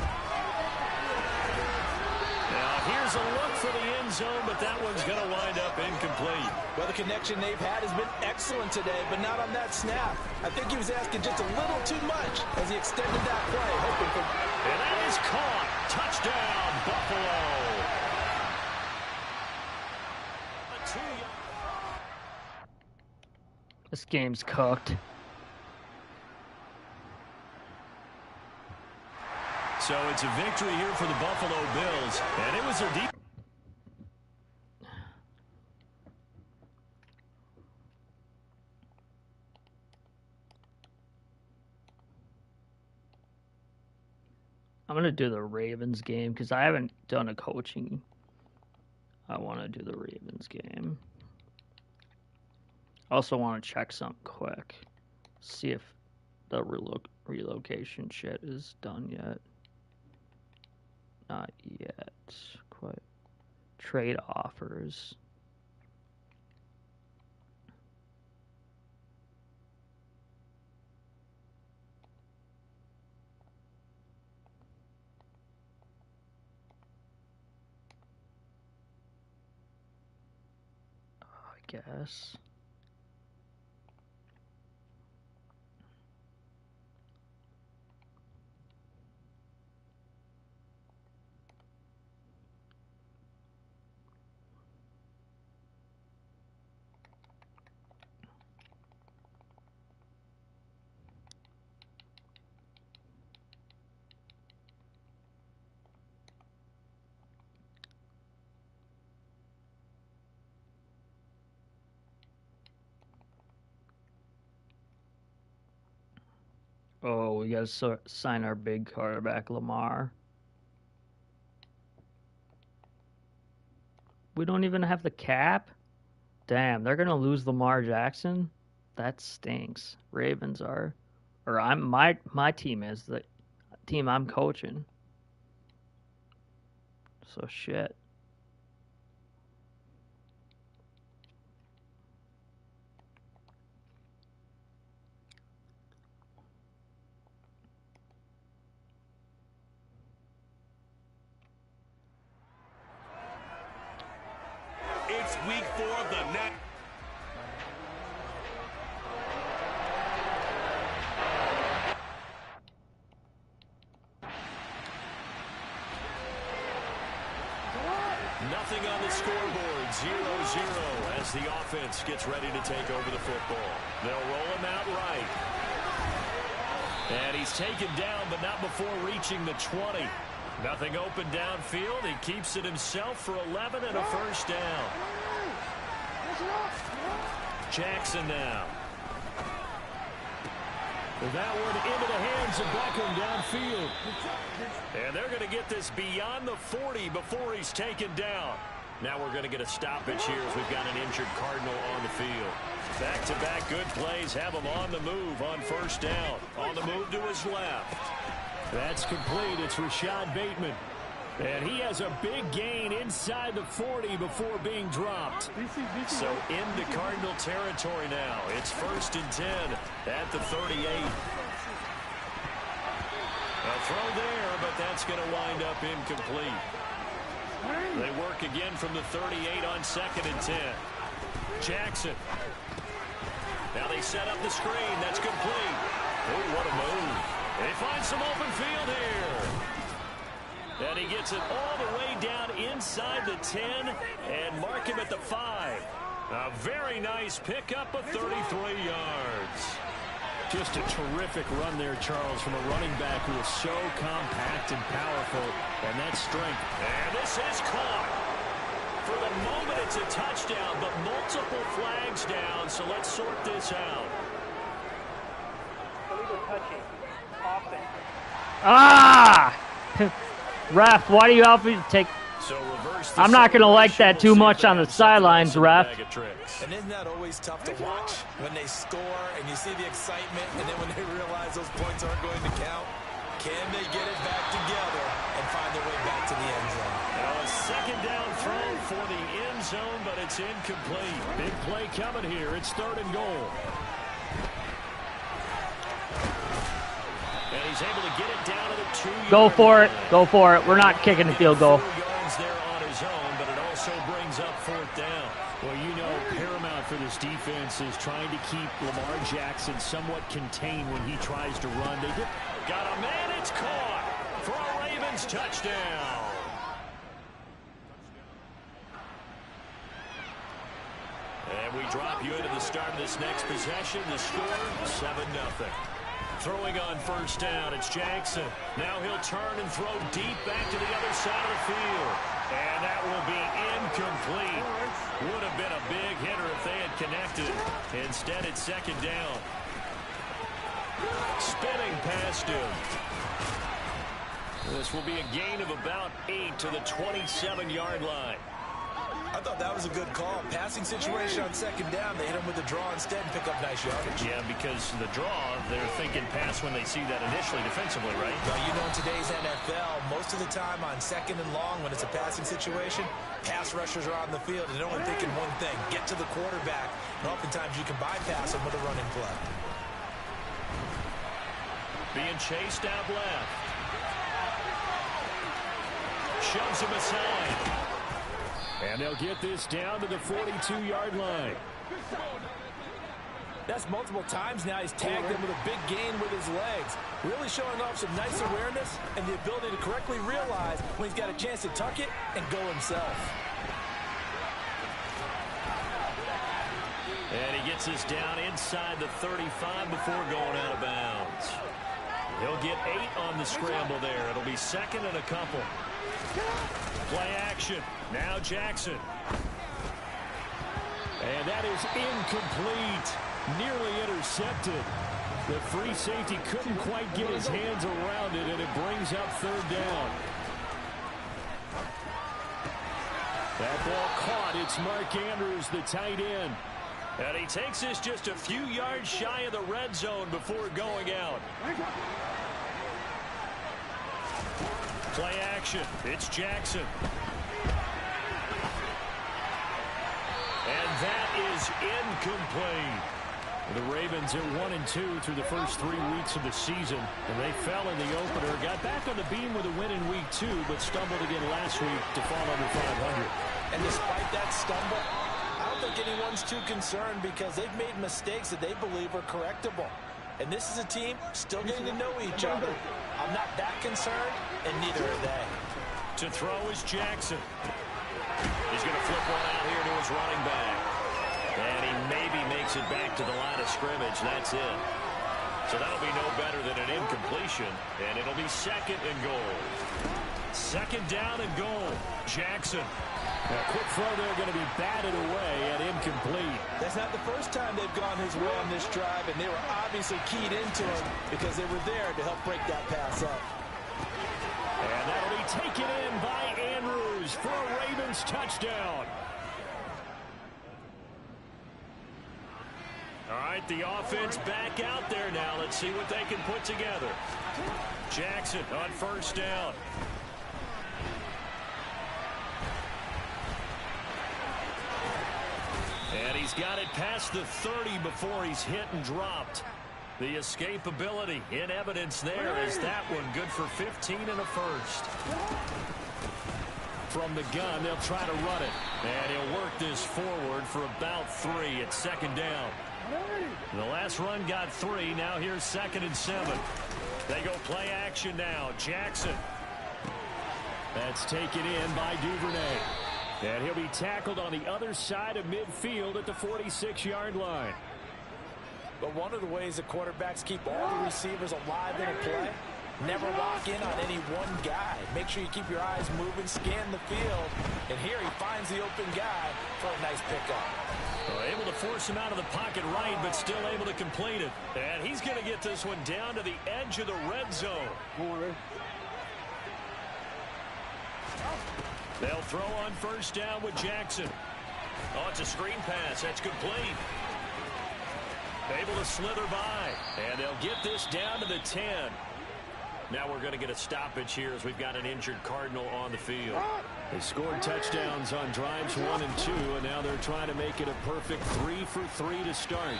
Now here's a look for the end zone, but that one's going to wind up incomplete. Well, the connection they've had has been excellent today, but not on that snap. I think he was asking just a little too much as he extended that play, hoping for... And that is caught. Touchdown, Buffalo. This game's cooked. So it's a victory here for the Buffalo Bills, and it was their deep. I'm going to do the Ravens game because I haven't done a coaching. I want to do the Ravens game. I also want to check something quick. See if the relocation shit is done yet. Not yet. Quite. Trade offers. I guess. Oh, we got to sign our big quarterback, Lamar. We don't even have the cap? Damn, they're going to lose Lamar Jackson? That stinks. Ravens are. Or my team is the team I'm coaching. So shit. It's week 4 of the net. Nothing on the scoreboard, 0-0 as the offense gets ready to take over the football. They'll roll him out right. And he's taken down, but not before reaching the 20. Nothing open downfield. He keeps it himself for 11 and a first down. Jackson now. That one into the hands of Beckham downfield. And they're going to get this beyond the 40 before he's taken down. Now we're going to get a stoppage here as we've got an injured Cardinal on the field. Back-to-back good plays have him on the move on first down. On the move to his left. That's complete. It's Rashad Bateman. And he has a big gain inside the 40 before being dropped. So into Cardinal territory now. It's 1st and 10 at the 38. A throw there, but that's going to wind up incomplete. They work again from the 38 on 2nd and 10. Jackson. Now they set up the screen. That's complete. Oh, what a move. They find some open field here. And he gets it all the way down inside the 10 and mark him at the 5. A very nice pickup of 33 yards. Just a terrific run there, Charles, from a running back who is so compact and powerful, and that strength. And this is caught. For the moment, it's a touchdown, but multiple flags down, so let's sort this out. Ah! Ref, why do you help me to take... So reverse I'm not going to like that too much on the sidelines, ref. And isn't that always tough to watch when they score and you see the excitement and then when they realize those points aren't going to count? Can they get it back together and find their way back to the end zone. A second down throw for the end zone, but it's incomplete. Big play coming here. It's 3rd and goal. And he's able to get it down to the 2-yard Go for it. line. Go for it. We're not kicking the field goal. 4 yards there on his own, but it also brings up 4th down. Well, you know, paramount for this defense is trying to keep Lamar Jackson somewhat contained when he tries to run. They get got a man. It's caught for a Ravens touchdown. And we drop you into the start of this next possession. The score, 7-0. Throwing on 1st down, it's Jackson. Now he'll turn and throw deep back to the other side of the field. And that will be incomplete. Would have been a big hitter if they had connected. Instead, it's 2nd down. Spinning past him. This will be a gain of about 8 to the 27-yard line. I thought that was a good call. Passing situation on 2nd down. They hit him with the draw instead and pick up nice yardage. Yeah, because the draw, they're thinking pass when they see that initially defensively, right? Well, you know, in today's NFL, most of the time on 2nd and long, when it's a passing situation, pass rushers are on the field and they're only thinking one thing, get to the quarterback. And oftentimes you can bypass them with a running play. Being chased out left. Shoves him aside. And they'll get this down to the 42-yard line. That's multiple times now. He's tagged him with a big gain with his legs. Really showing off some nice awareness and the ability to correctly realize when he's got a chance to tuck it and go himself. And he gets this down inside the 35 before going out of bounds. He'll get 8 on the scramble there. It'll be 2nd and a couple. Play action. Now Jackson. And that is incomplete. Nearly intercepted. The free safety couldn't quite get his hands around it, and it brings up 3rd down. That ball caught. It's Mark Andrews, the tight end. And he takes this just a few yards shy of the red zone before going out. Play action. It's Jackson. And that is incomplete. The Ravens are 1-2 through the first 3 weeks of the season. And they fell in the opener. Got back on the beam with a win in week 2, but stumbled again last week to fall under 500. And despite that stumble, I don't think anyone's too concerned because they've made mistakes that they believe are correctable. And this is a team still getting to know each other. I'm not that concerned, and neither are they. To throw is Jackson. He's going to flip one out here to his running back. And he maybe makes it back to the line of scrimmage. That's it. So that'll be no better than an incompletion. And it'll be 2nd and goal. 2nd down and goal. Jackson. A quick throw there going to be batted away and incomplete. That's not the first time they've gone his way on this drive, and they were obviously keyed into him because they were there to help break that pass up. And that'll be taken in by Andrews for a Ravens touchdown. All right, the offense back out there now. Let's see what they can put together. Jackson on 1st down. And he's got it past the 30 before he's hit and dropped. The escapability in evidence there is that one good for 15 and a first. From the gun, they'll try to run it. And he'll work this forward for about 3 at 2nd down. The last run got 3. Now here's 2nd and 7. They go play action now. Jackson. That's taken in by Duvernay. And he'll be tackled on the other side of midfield at the 46-yard line. But one of the ways the quarterbacks keep all the receivers alive in a play, never lock in on any one guy. Make sure you keep your eyes moving, scan the field. And here he finds the open guy for a nice pickup. Well, able to force him out of the pocket right, but still able to complete it. And he's going to get this one down to the edge of the red zone. They'll throw on 1st down with Jackson. Oh, it's a screen pass. That's complete. Able to slither by. And they'll get this down to the 10. Now we're going to get a stoppage here as we've got an injured Cardinal on the field. They scored touchdowns on drives 1 and 2, and now they're trying to make it a perfect 3 for 3 to start.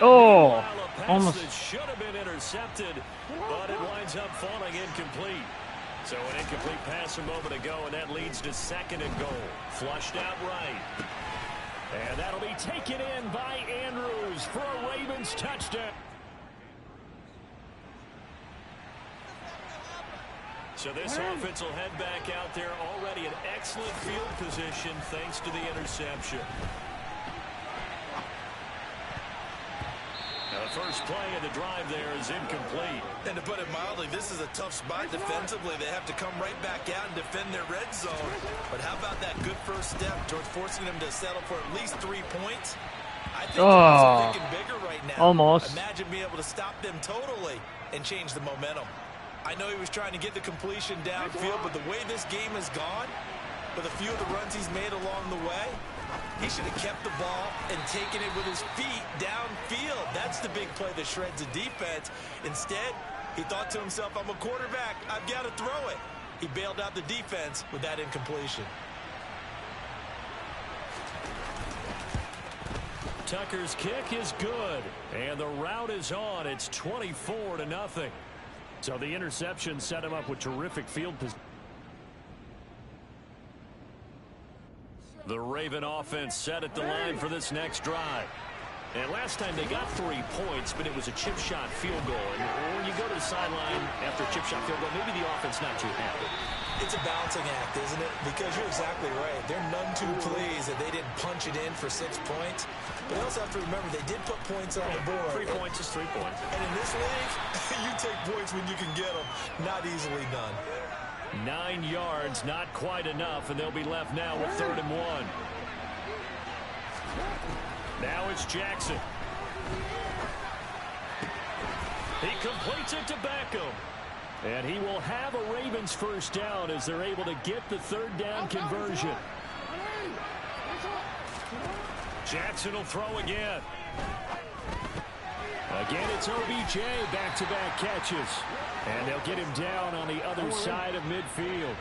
Oh, a pass almost. that should have been intercepted, but it winds up falling incomplete. So an incomplete pass a moment ago, and that leads to 2nd and goal. Flushed out right. And that'll be taken in by Andrews for a Ravens touchdown. So this offense will head back out there, already in excellent field position thanks to the interception. Now the first play of the drive there is incomplete. And to put it mildly, this is a tough spot defensively. They have to come right back out and defend their red zone. But how about that good first step towards forcing them to settle for at least 3 points? I think they're thinking bigger right now. Almost. Imagine being able to stop them totally and change the momentum. I know he was trying to get the completion downfield, but the way this game has gone, with a few of the runs he's made along the way, he should have kept the ball and taken it with his feet downfield. That's the big play that shreds the defense. Instead, he thought to himself, I'm a quarterback, I've got to throw it. He bailed out the defense with that incompletion. Tucker's kick is good, and the route is on. It's 24-0. So the interception set him up with terrific field position. The Raven offense set at the line for this next drive. And last time they got 3 points, but it was a chip shot field goal. And when you go to the sideline after a chip shot field goal, maybe the offense not too happy. It's a balancing act, isn't it? Because you're exactly right. They're none too pleased that they didn't punch it in for 6 points. But you also have to remember they did put points on the board. 3 points is 3 points. And in this league, you take points when you can get them. Not easily done. 9 yards, not quite enough, and they'll be left now with 3rd and 1. Now it's Jackson. He completes it to Beckham. And he will have a Ravens first down as they're able to get the 3rd down conversion. Jackson will throw again. Again, it's OBJ, back-to-back catches. And they'll get him down on the other side of midfield.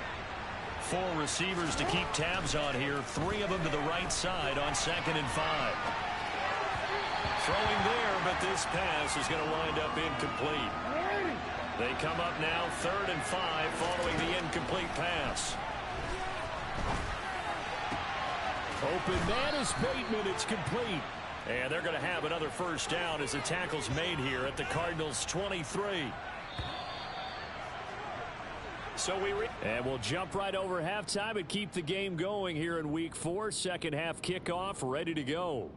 4 receivers to keep tabs on here. 3 of them to the right side on 2nd and 5. Throwing there, but this pass is going to wind up incomplete. They come up now 3rd and 5 following the incomplete pass. Open man is Bateman. It's complete. And they're going to have another first down as the tackle's made here at the Cardinals' 23. And we'll jump right over halftime and keep the game going here in Week 4. Second half kickoff ready to go.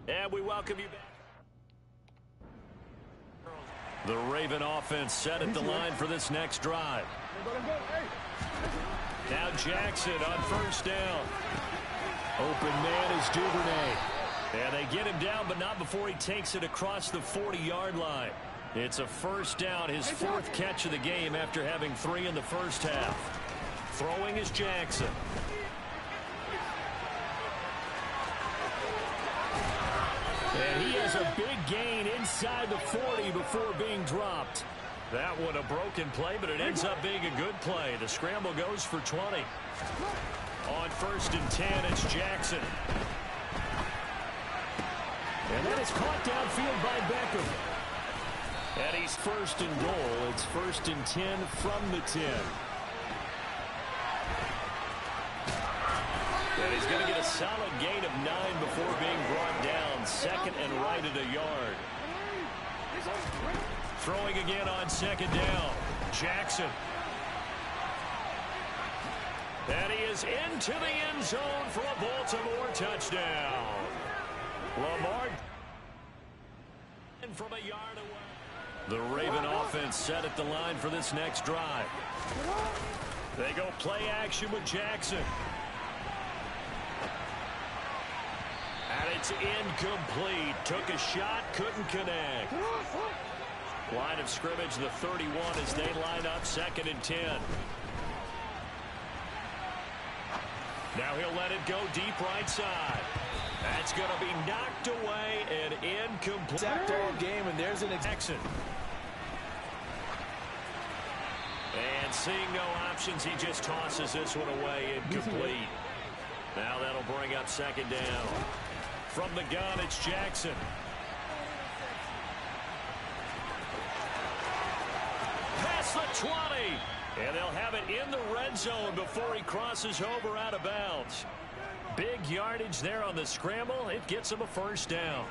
And we welcome you back. The Raven offense set at the line for this next drive. Now Jackson on first down. Open man is Duvernay. And they get him down, but not before he takes it across the 40-yard line. It's a first down, his 4th catch of the game after having 3 in the first half. Throwing is Jackson. And he has a big gain inside the 40 before being dropped. That one a broken play, but it ends up being a good play. The scramble goes for 20. On 1st and 10, it's Jackson. And that is caught downfield by Beckham. And he's 1st and goal. It's 1st and 10 from the 10. And he's going to get a solid gain of 9 before being brought down. 2nd and right at a yard. Throwing again on 2nd down. Jackson. And he is into the end zone for a Baltimore touchdown. Lamar from a yard away. The Raven offense set at the line for this next drive. They go play action with Jackson. And it's incomplete. Took a shot, couldn't connect. Line of scrimmage, the 31 as they line up 2nd and 10. Now he'll let it go deep right side. That's going to be knocked away and incomplete. Sacked all game, and there's an Jackson. And seeing no options, he just tosses this one away incomplete. Now that'll bring up second down. From the gun, it's Jackson. Past the 20. And they'll have it in the red zone before he crosses over out of bounds. Big yardage there on the scramble. It gets him a first down.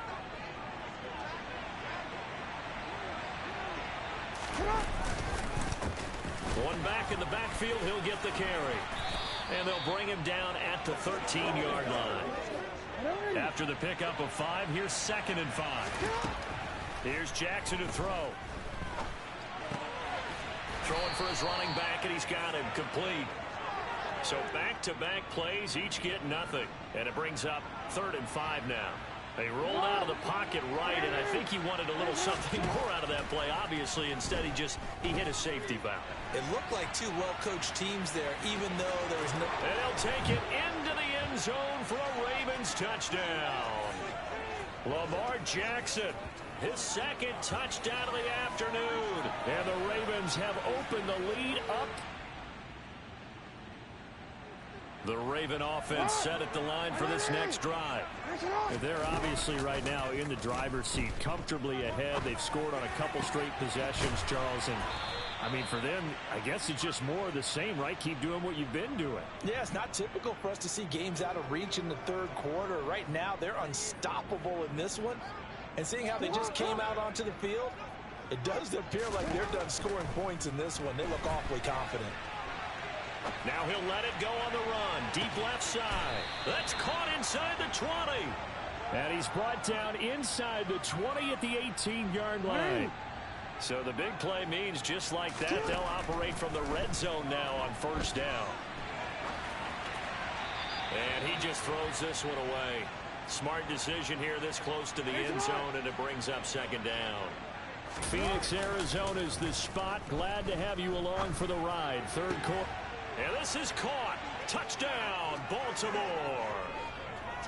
One back in the backfield, he'll get the carry. And they'll bring him down at the 13-yard line. After the pickup of 5, here's 2nd and 5. Here's Jackson to throw. Throwing for his running back, and he's got him complete. So back-to-back plays, each get nothing. And it brings up 3rd and 5 now. They rolled out of the pocket right, and I think he wanted a little something more out of that play. Obviously, instead he hit a safety valve. It looked like two well-coached teams there, even though there was no... And they'll take it into the end zone for a Ravens touchdown. Lamar Jackson, his 2nd touchdown of the afternoon. And the Ravens have opened the lead up. The Raven offense set at the line for this next drive. They're obviously right now in the driver's seat, comfortably ahead. They've scored on a couple straight possessions, Charles. And, I mean, for them, I guess it's just more of the same, right? Keep doing what you've been doing. Yeah, it's not typical for us to see games out of reach in the 3rd quarter. Right now, they're unstoppable in this one. And seeing how they just came out onto the field, it does appear like they're done scoring points in this one. They look awfully confident. Now he'll let it go on the run. Deep left side. That's caught inside the 20. And he's brought down inside the 20 at the 18-yard line. So the big play means just like that, they'll operate from the red zone now on 1st down. And he just throws this one away. Smart decision here this close to the end zone, and it brings up 2nd down. Phoenix, Arizona is the spot. Glad to have you along for the ride. 3rd quarter. And this is caught. Touchdown, Baltimore.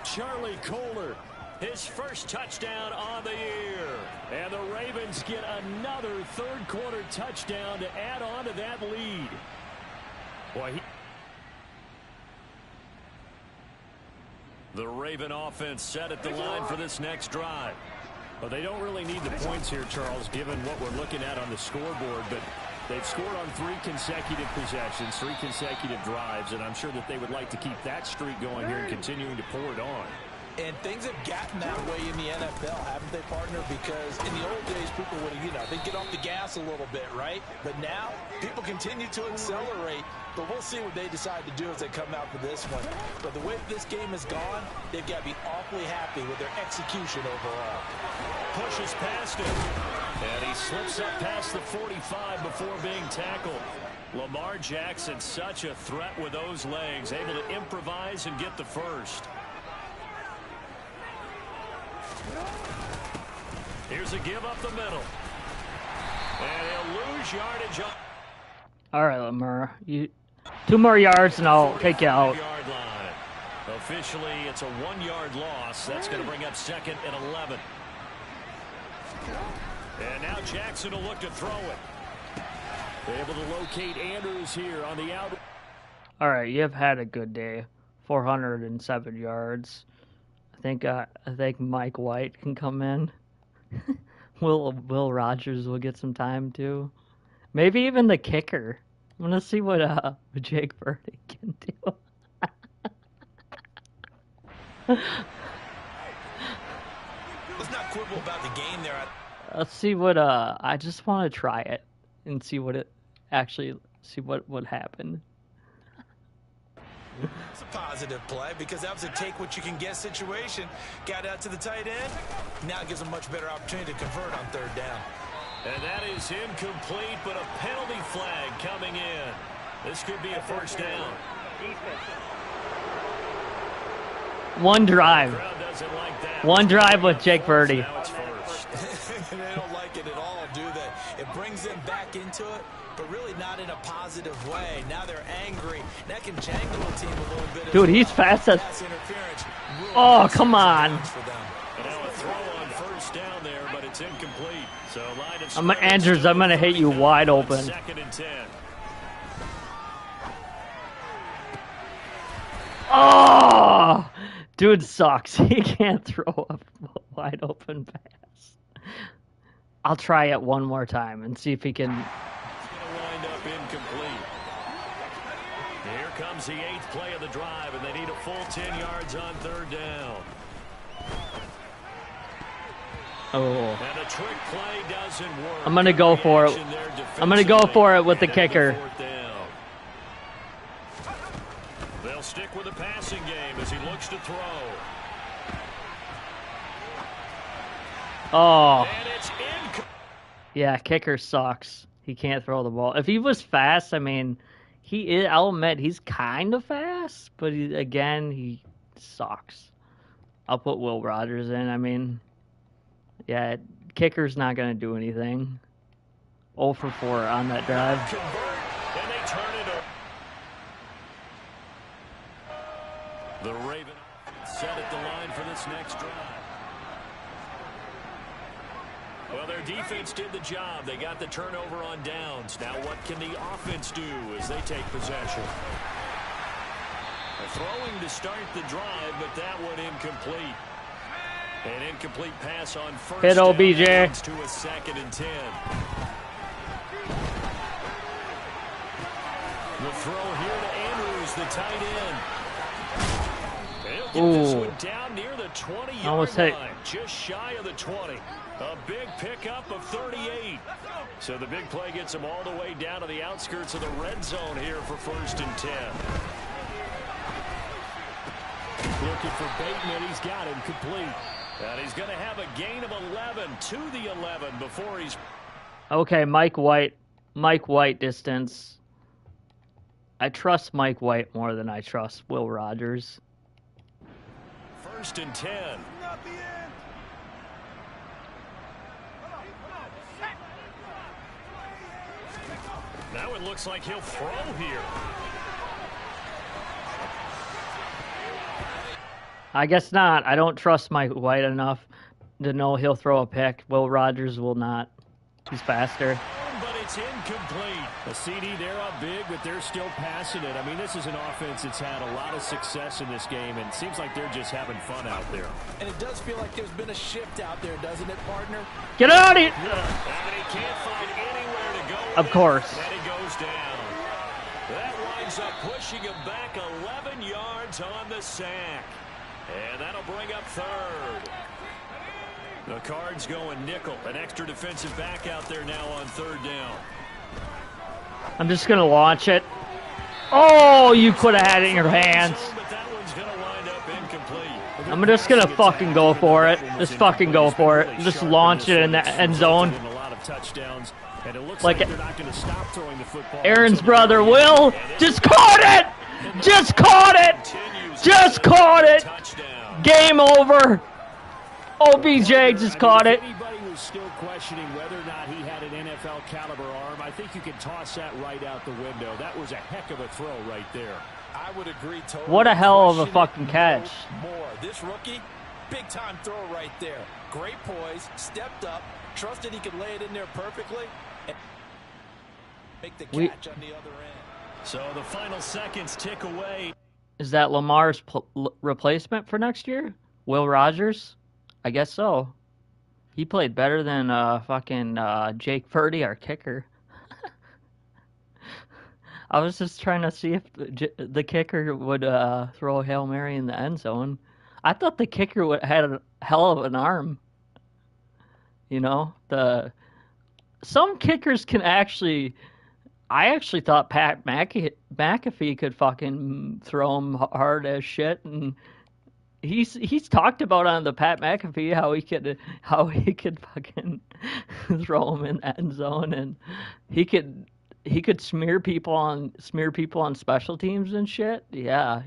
Charlie Kohler, his 1st touchdown on the year. And the Ravens get another 3rd quarter touchdown to add on to that lead. Boy, the Raven offense set at the line for this next drive. But they don't really need the points here, Charles, given what we're looking at on the scoreboard. But they've scored on 3 consecutive possessions, 3 consecutive drives, and I'm sure that they would like to keep that streak going here and continuing to pour it on. And things have gotten that way in the NFL, haven't they, partner? Because in the old days, people would, they'd get off the gas a little bit, right? But now, people continue to accelerate. But we'll see what they decide to do as they come out for this one. But the way this game has gone, they've got to be awfully happy with their execution overall. Pushes past him. And he slips up past the 45 before being tackled. Lamar Jackson, such a threat with those legs, able to improvise and get the first. Here's a give up the middle. And he'll lose yardage on. All right, Lamar. 2 more yards and I'll take you out. Yard line. Officially, it's a 1-yard loss. That's going to bring up 2nd and 11. And now Jackson will look to throw it. Able to locate Andrews here on the out. All right, you've had a good day. 407 yards. I think Mike White can come in. Will Rogers will get some time too. Maybe even the kicker. I'm gonna see what Jake Verdi can do. Let's not quibble about the game there. Let's see what I just want to try it and see what what happened. It's a positive play because that was a take what you can get situation. Got out to the tight end. Now it gives them much better opportunity to convert on 3rd down. And that is incomplete, but a penalty flag coming in. This could be a 1st down. One drive. Crowd doesn't like that. One drive with Jake Verdi. Now it's 1st. They don't like it at all, do they? good. It brings them back into it, but really not in a positive way. Now they're angry. That can jangle the team a little bit. Dude, he's fast as... Oh, come on. And now a throw on first down there, but it's incomplete. So line of Andrews, I'm going to hit you wide open. 2nd and 10. Oh! Dude sucks. He can't throw a wide open pass. I'll try it one more time and see if he can... It's going to wind up incomplete. Here comes the 8th play of the drive, and they need a full 10 yards on 3rd down. Oh. And the trick play doesn't work. I'm going to go for it. I'm going to go for it with the kicker. They'll stick with the passing game as he looks to throw. Oh. And it's yeah, kicker sucks. He can't throw the ball. If he was fast, I mean, he is, I'll admit he's kind of fast, but he sucks. I'll put Will Rogers in. I mean, yeah, kicker's not going to do anything. 0 for 4 on that drive. And they turn it over. The Raven set at the line for this next drive. Well, their defense did the job. They got the turnover on downs. Now what can the offense do as they take possession? Throwing to start the drive, but that one incomplete. An incomplete pass on first hit down OBJ. leads to a 2nd and 10. The throw here to Andrews, the tight end. He'll get this one down near the 20-yard line, just shy of the 20. A big pickup of 38. So the big play gets him all the way down to the outskirts of the red zone here for 1st and 10. Looking for Bateman. He's got him complete. And he's going to have a gain of 11 to the 11 before he's... Okay, Mike White distance. I trust Mike White more than I trust Will Rogers. 1st and 10. Now it looks like he'll throw here. I guess not. I don't trust Mike White enough to know he'll throw a pick. Will Rogers will not. He's faster. But it's incomplete. A CD, they're up big, but they're still passing it. I mean, this is an offense that's had a lot of success in this game, and it seems like they're just having fun out there. And it does feel like there's been a shift out there, doesn't it, partner? Get out of here! And he can't find anywhere to go. Of course. And he goes down. That winds up pushing him back 11 yards on the sack. And that'll bring up 3rd. The Cards going nickel. An extra defensive back out there now on 3rd down. I'm just going to launch it. Oh, you could have had it in your hands. But that one's going to wind up incomplete. I'm just going to fucking go for it. Just fucking go for it. Just launch it in the end zone. A lot of touchdowns. And it looks like they're not going to stop throwing the football. Aaron's brother, Will, just caught it! Just caught it! Just caught it! Game over! OBJ just caught it. Anybody was still questioning whether or not he had an NFL caliber arm, I think you can toss that right out the window. That was a heck of a throw right there. I would agree totally. What a hell of a fucking catch. More. This rookie, big time throw right there. Great poise, stepped up, trusted he could lay it in there perfectly, and make the catch on the other end. So the final seconds tick away. Is that Lamar's replacement for next year? Will Rogers? I guess so. He played better than fucking Jake Purdy, our kicker. I was just trying to see if the kicker would throw a Hail Mary in the end zone. I thought the kicker had a hell of an arm. You know, some kickers can actually. I actually thought Pat McAfee could fucking throw him hard as shit, and he's talked about on the Pat McAfee how he could fucking throw him in the end zone, and he could smear people on special teams and shit. Yeah,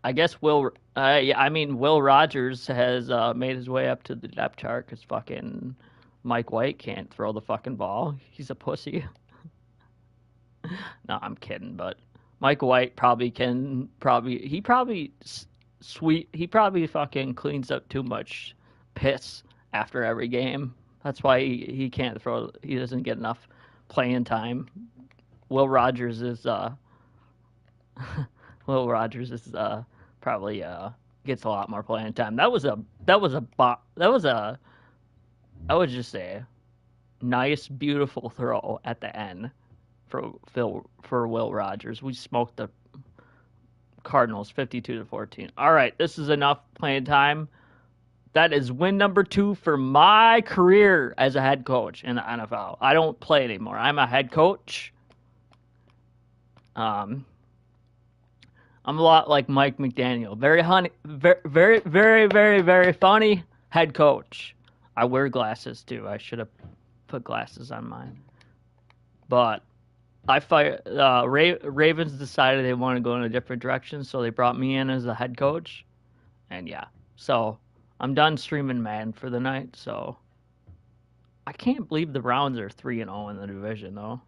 I guess Will Rogers has made his way up to the depth chart because fucking Mike White can't throw the fucking ball. He's a pussy. No, I'm kidding, but Mike White probably can. He probably fucking cleans up too much piss after every game. That's why he can't throw. He doesn't get enough playing time. Will Rogers is Will Rogers is probably gets a lot more playing time. I would just say nice, beautiful throw at the end for Will Rogers. We smoked the Cardinals 52-14. All right, this is enough playing time. That is win number 2 for my career as a head coach in the NFL. I don't play anymore. I'm a head coach. I'm a lot like Mike McDaniel. Very funny head coach. I wear glasses too. I should have put glasses on mine. But Ravens decided they want to go in a different direction, so they brought me in as the head coach. And yeah, so I'm done streaming Madden for the night. So I can't believe the Browns are 3-0 in the division though.